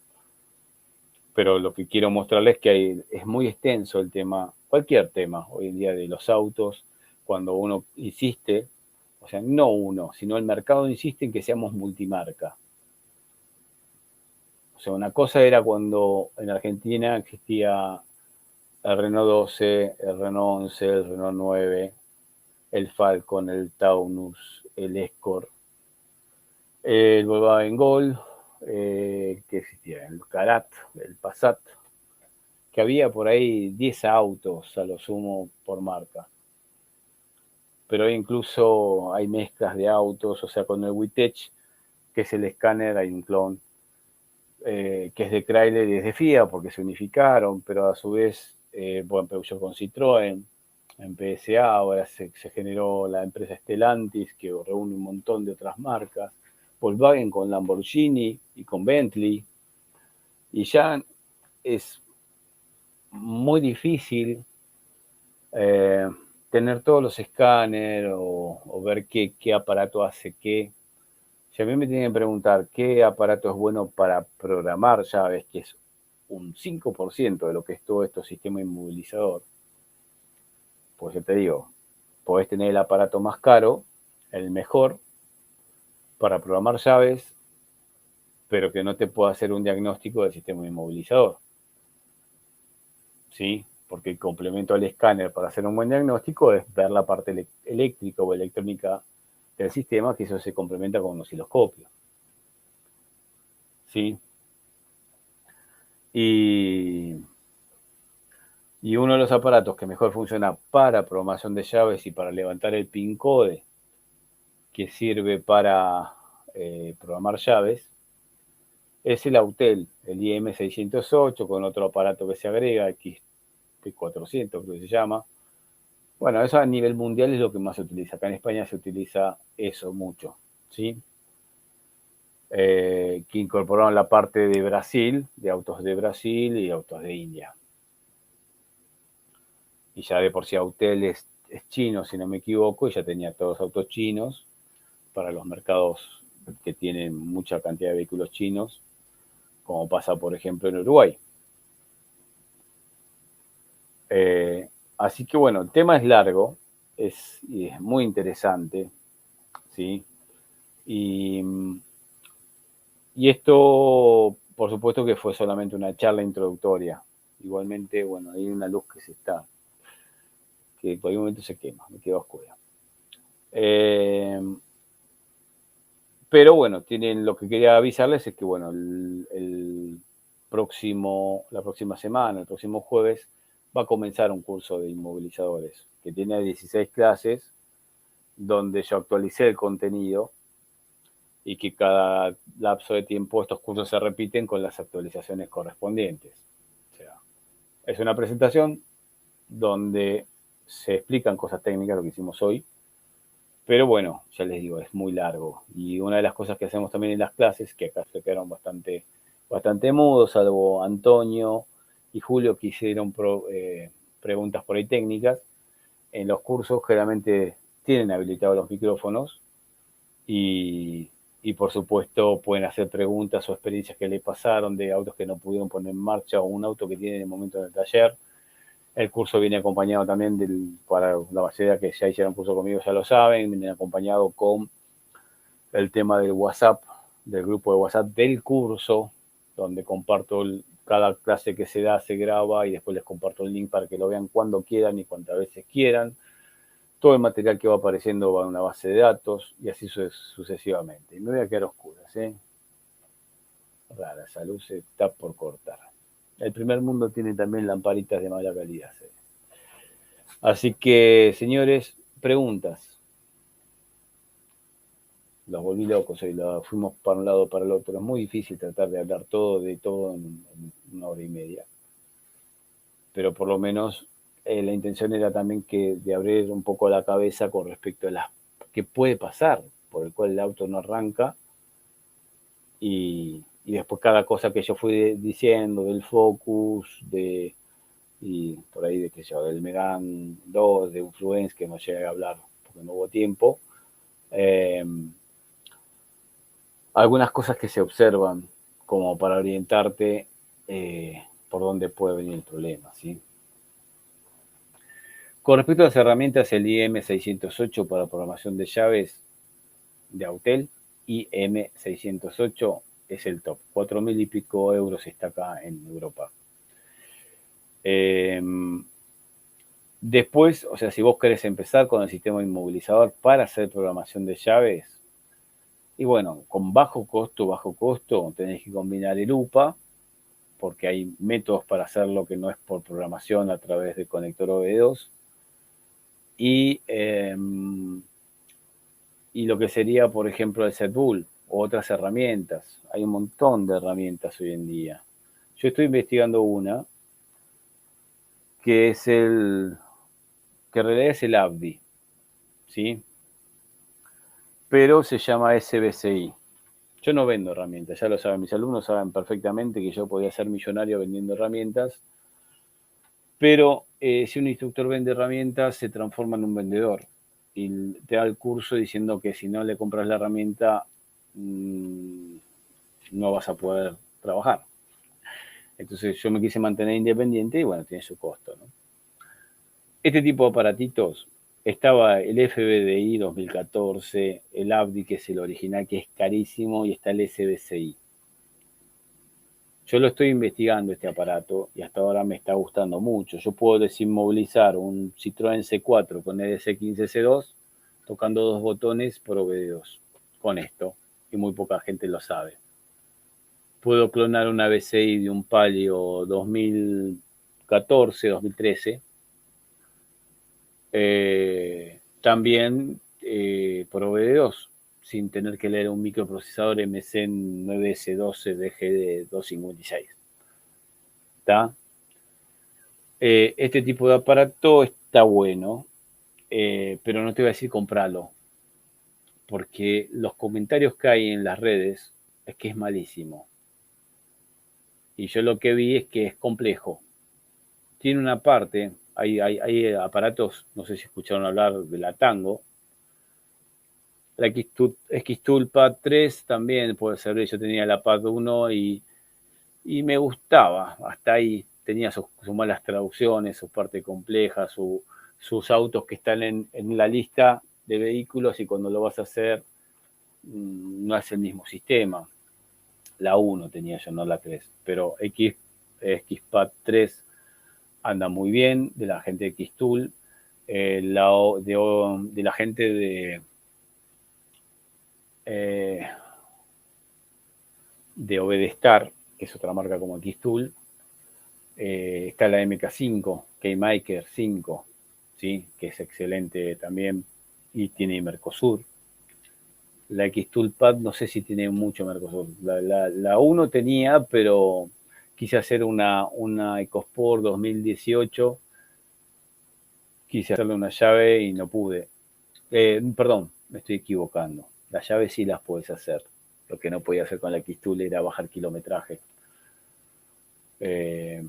Pero lo que quiero mostrarles es que es muy extenso el tema, cualquier tema hoy en día de los autos, cuando uno insiste, o sea, no uno, sino el mercado insiste en que seamos multimarca. O sea, una cosa era cuando en Argentina existía el Renault 12, el Renault 11, el Renault 9, el Falcon, el Taunus, el Escort, el Volkswagen Gol, que existía, el Karat, el Passat, que había por ahí 10 autos a lo sumo por marca. Pero hoy incluso hay mezclas de autos, o sea, con el WeTech, que es el escáner, hay un clon, que es de Chrysler y es de FIA, porque se unificaron, pero a su vez, bueno, Peugeot con Citroën, en PSA, ahora se generó la empresa Stellantis, que reúne un montón de otras marcas, Volkswagen con Lamborghini y con Bentley, y ya es muy difícil tener todos los escáneres o ver qué aparato hace qué. Si a mí me tienen que preguntar qué aparato es bueno para programar llaves, que es un 5% de lo que es todo este sistema inmovilizador, pues yo te digo, podés tener el aparato más caro, el mejor, para programar llaves, pero que no te pueda hacer un diagnóstico del sistema inmovilizador. ¿Sí? Porque el complemento al escáner para hacer un buen diagnóstico es ver la parte eléctrica o electrónica del sistema, que eso se complementa con un osciloscopio. ¿Sí? Y uno de los aparatos que mejor funciona para programación de llaves y para levantar el PIN code, que sirve para programar llaves, es el Autel, el IM608, con otro aparato que se agrega, XP400 creo que se llama. Bueno, eso a nivel mundial es lo que más se utiliza. Acá en España se utiliza eso mucho, ¿sí? Que incorporaron la parte de Brasil, de autos de Brasil y autos de India. Y ya de por sí Autel es chino, si no me equivoco, y ya tenía todos los autos chinos para los mercados que tienen mucha cantidad de vehículos chinos, como pasa, por ejemplo, en Uruguay. Así que bueno, el tema es largo, y es muy interesante, ¿sí? Y esto, por supuesto que fue solamente una charla introductoria. Igualmente, bueno, hay una luz que en cualquier momento se quema, me queda oscura. Pero bueno, lo que quería avisarles es que, bueno, la próxima semana, el próximo jueves, va a comenzar un curso de inmovilizadores que tiene 16 clases, donde yo actualicé el contenido y que cada lapso de tiempo estos cursos se repiten con las actualizaciones correspondientes. O sea, es una presentación donde se explican cosas técnicas, lo que hicimos hoy, pero bueno, ya les digo, es muy largo. Y una de las cosas que hacemos también en las clases, que acá se quedaron bastante mudos, salvo Antonio y Julio, que hicieron preguntas por ahí técnicas, en los cursos generalmente tienen habilitados los micrófonos y, por supuesto pueden hacer preguntas o experiencias que le pasaron de autos que no pudieron poner en marcha o un auto que tienen en el momento del taller. El curso viene acompañado también para la mayoría que ya hicieron curso conmigo ya lo saben, viene acompañado con el tema del WhatsApp, del grupo de WhatsApp del curso, donde comparto cada clase que se da, se graba y después les comparto el link para que lo vean cuando quieran y cuantas veces quieran. Todo el material que va apareciendo va en una base de datos y así sucesivamente. Y me voy a quedar oscuras, ¿eh? Rara, esa luz se está por cortar. El primer mundo tiene también lamparitas de mala calidad. ¿Sí? Así que, señores, preguntas. Los volví locos hoy, fuimos para un lado o para el otro. Es muy difícil tratar de hablar de todo en una hora y media. Pero por lo menos la intención era también de abrir un poco la cabeza con respecto a qué puede pasar, por el cual el auto no arranca. Y después cada cosa que yo fui diciendo, del Focus, y por ahí del Megane 2, de Influence, que no llegué a hablar porque no hubo tiempo. Algunas cosas que se observan como para orientarte por dónde puede venir el problema, ¿sí? Con respecto a las herramientas, el IM608 para programación de llaves de Autel, IM608 es el top. 4.000 y pico euros está acá en Europa. Después, o sea, si vos querés empezar con el sistema inmovilizador para hacer programación de llaves, y bueno, con bajo costo, tenés que combinar el UPA, porque hay métodos para hacerlo que no es por programación a través de conector OV2, y lo que sería, por ejemplo, el SetBull o otras herramientas. Hay un montón de herramientas hoy en día. Yo estoy investigando una que que en realidad es el ABDI, ¿sí? Pero se llama SBCI. Yo no vendo herramientas, ya lo saben, mis alumnos saben perfectamente que yo podía ser millonario vendiendo herramientas, pero si un instructor vende herramientas se transforma en un vendedor y te da el curso diciendo que si no le compras la herramienta no vas a poder trabajar. Entonces yo me quise mantener independiente y bueno, tiene su costo, ¿no? Este tipo de aparatitos, estaba el FBDI 2014, el Abdi, que es el original, que es carísimo, y está el SBCI. Yo lo estoy investigando este aparato y hasta ahora me está gustando mucho. Yo puedo desinmovilizar un Citroën C4 con EDC15C2 tocando 2 botones por OBD2 con esto, y muy poca gente lo sabe. Puedo clonar una BCI de un Palio 2014, 2013, también por OBD2, sin tener que leer un microprocesador MSN 9S12 DGD256. ¿Está? Este tipo de aparato está bueno, pero no te voy a decir comprarlo, porque los comentarios que hay en las redes es que es malísimo. Y yo lo que vi es que es complejo. Tiene una parte, hay aparatos, no sé si escucharon hablar de la Tango. La Xtool Pad 3 también puede servir. Yo tenía la Pad 1 y me gustaba. Hasta ahí tenía sus malas traducciones, su parte compleja, sus autos que están en la lista de vehículos, y cuando lo vas a hacer no es el mismo sistema. La 1 tenía yo, no la 3. Pero XPad 3 anda muy bien, de la gente de Xtool. De la gente eh, de OBDstar, que es otra marca como Xtool. Está la MK5, KeyMaker 5, ¿sí? Que es excelente también y tiene Mercosur. La Xtoolpad no sé si tiene mucho Mercosur. La 1 tenía, pero quise hacer una EcoSport 2018. Quise hacerle una llave y no pude. Perdón, me estoy equivocando. Las llaves sí las puedes hacer. Lo que no podía hacer con la Xtool era bajar kilometraje. Que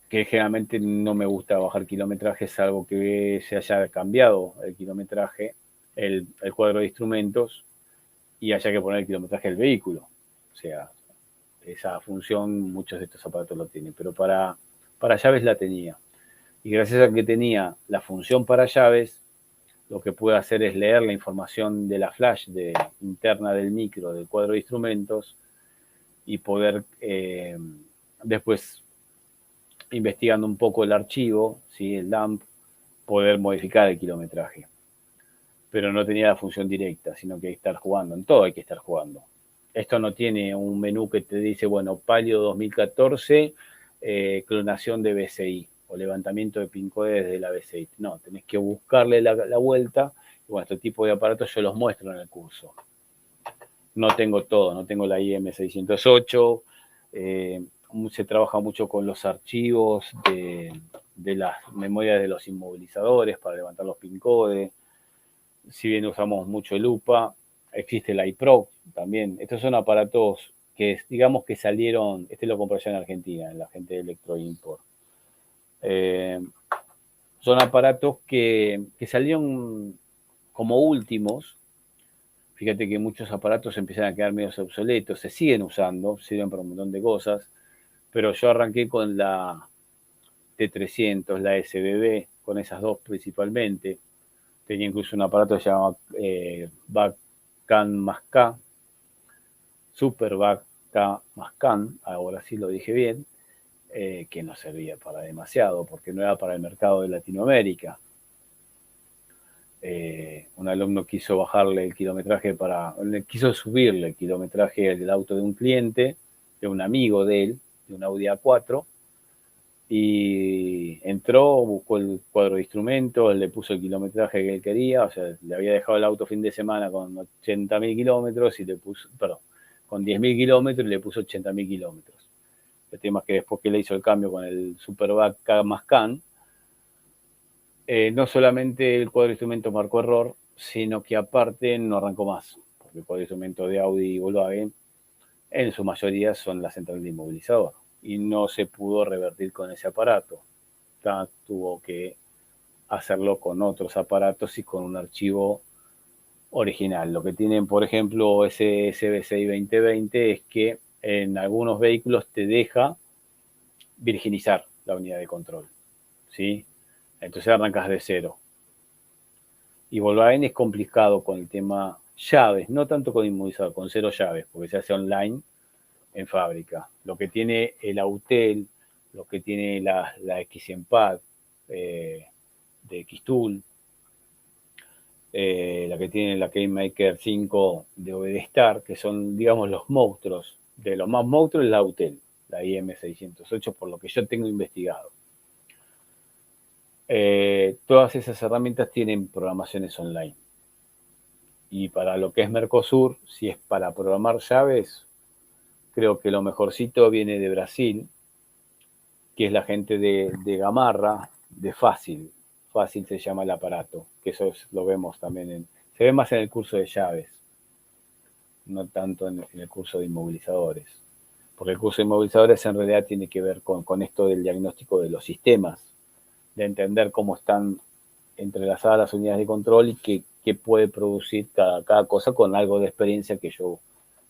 generalmente no me gusta bajar kilometraje, salvo que se haya cambiado el kilometraje, el cuadro de instrumentos, y haya que poner el kilometraje del vehículo. O sea, esa función muchos de estos aparatos lo tienen, pero para llaves la tenía. Y gracias a que tenía la función para llaves, lo que pude hacer es leer la información de la flash interna del micro, del cuadro de instrumentos, y poder después, investigando un poco el archivo, ¿sí? El dump, poder modificar el kilometraje. Pero no tenía la función directa, sino que hay que estar jugando. En todo hay que estar jugando. Esto no tiene un menú que te dice, bueno, Palio 2014, clonación de BCI o levantamiento de pin code desde la BCI. No, tenés que buscarle la vuelta. Y bueno, este tipo de aparatos yo los muestro en el curso. No tengo todo, no tengo la IM608. Se trabaja mucho con los archivos de las memorias de los inmovilizadores para levantar los pin codes. Si bien usamos mucho el UPA, existe el iPro también. Estos son aparatos que, digamos, que salieron, este lo compré yo en Argentina, en la gente de Electroimport. Son aparatos que salieron como últimos. Fíjate que muchos aparatos empiezan a quedar medio obsoletos, se siguen usando, sirven para un montón de cosas, pero yo arranqué con la T300, la SBB, con esas dos principalmente. Tenía incluso un aparato que se llama Backcan más K, Super Backcan más Can, ahora sí lo dije bien, que no servía para demasiado, porque no era para el mercado de Latinoamérica. Un alumno quiso bajarle el kilometraje quiso subirle el kilometraje del auto de un cliente, de un amigo de él, de un Audi A4, y entró, buscó el cuadro de instrumentos, le puso el kilometraje que él quería, o sea, le había dejado el auto fin de semana con 80.000 kilómetros y le puso, perdón, con 10.000 kilómetros y le puso 80.000 kilómetros. El tema es que después que le hizo el cambio con el Superback K más Can, no solamente el cuadro de instrumentos marcó error, sino que aparte no arrancó más, porque el cuadro de instrumentos de Audi y Volkswagen en su mayoría son la central de inmovilizador, y no se pudo revertir con ese aparato. Tuvo que hacerlo con otros aparatos y con un archivo original. Lo que tienen, por ejemplo, ese SBCI 2020 es que en algunos vehículos te deja virginizar la unidad de control, ¿sí? Entonces arrancas de cero. Y Volkswagen es complicado con el tema llaves, no tanto con inmovilizador, con cero llaves, porque se hace online en fábrica. Lo que tiene el Autel, lo que tiene la X100pad de Xtool, la que tiene la KeyMaker 5 de OBDstar, que son, digamos, los monstruos. De los más monstruos es la Autel, la IM608, por lo que yo tengo investigado. Todas esas herramientas tienen programaciones online. Y para lo que es Mercosur, si es para programar llaves, creo que lo mejorcito viene de Brasil, que es la gente de Gamarra, de Fácil. Fácil se llama el aparato, que eso lo vemos también se ve más en el curso de llaves, no tanto en el curso de inmovilizadores. Porque el curso de inmovilizadores en realidad tiene que ver con esto del diagnóstico de los sistemas, de entender cómo están entrelazadas las unidades de control y qué puede producir cada cosa con algo de experiencia que yo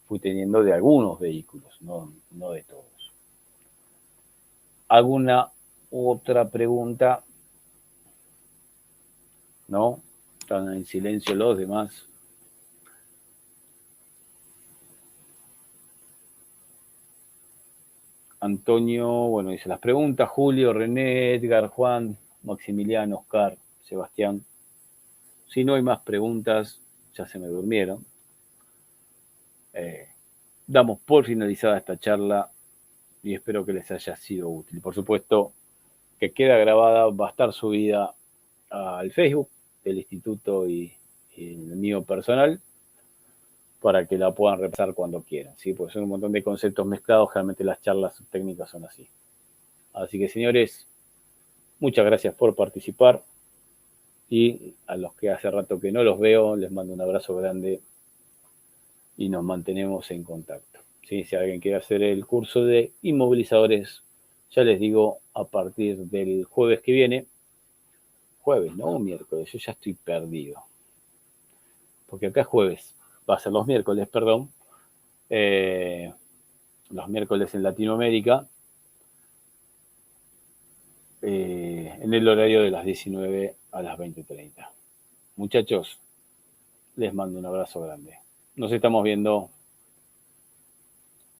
fui teniendo de algunos vehículos, no de todos. ¿Alguna otra pregunta? ¿No? Están en silencio los demás. Antonio, bueno, dice las preguntas, Julio, René, Edgar, Juan, Maximiliano, Oscar, Sebastián. Si no hay más preguntas, ya se me durmieron. Damos por finalizada esta charla y espero que les haya sido útil. Por supuesto, que queda grabada, va a estar subida al Facebook del instituto y el mío personal para que la puedan repasar cuando quieran, ¿sí? Porque son un montón de conceptos mezclados, generalmente las charlas técnicas son así. Así que, señores, muchas gracias por participar y a los que hace rato que no los veo, les mando un abrazo grande y nos mantenemos en contacto. ¿Sí? Si alguien quiere hacer el curso de inmovilizadores, ya les digo, a partir del jueves que viene, jueves, ¿no? Miércoles, yo ya estoy perdido. Porque acá es jueves, va a ser los miércoles, perdón. Los miércoles en Latinoamérica, en el horario de las 19 a las 20:30. Muchachos, les mando un abrazo grande. Nos estamos viendo.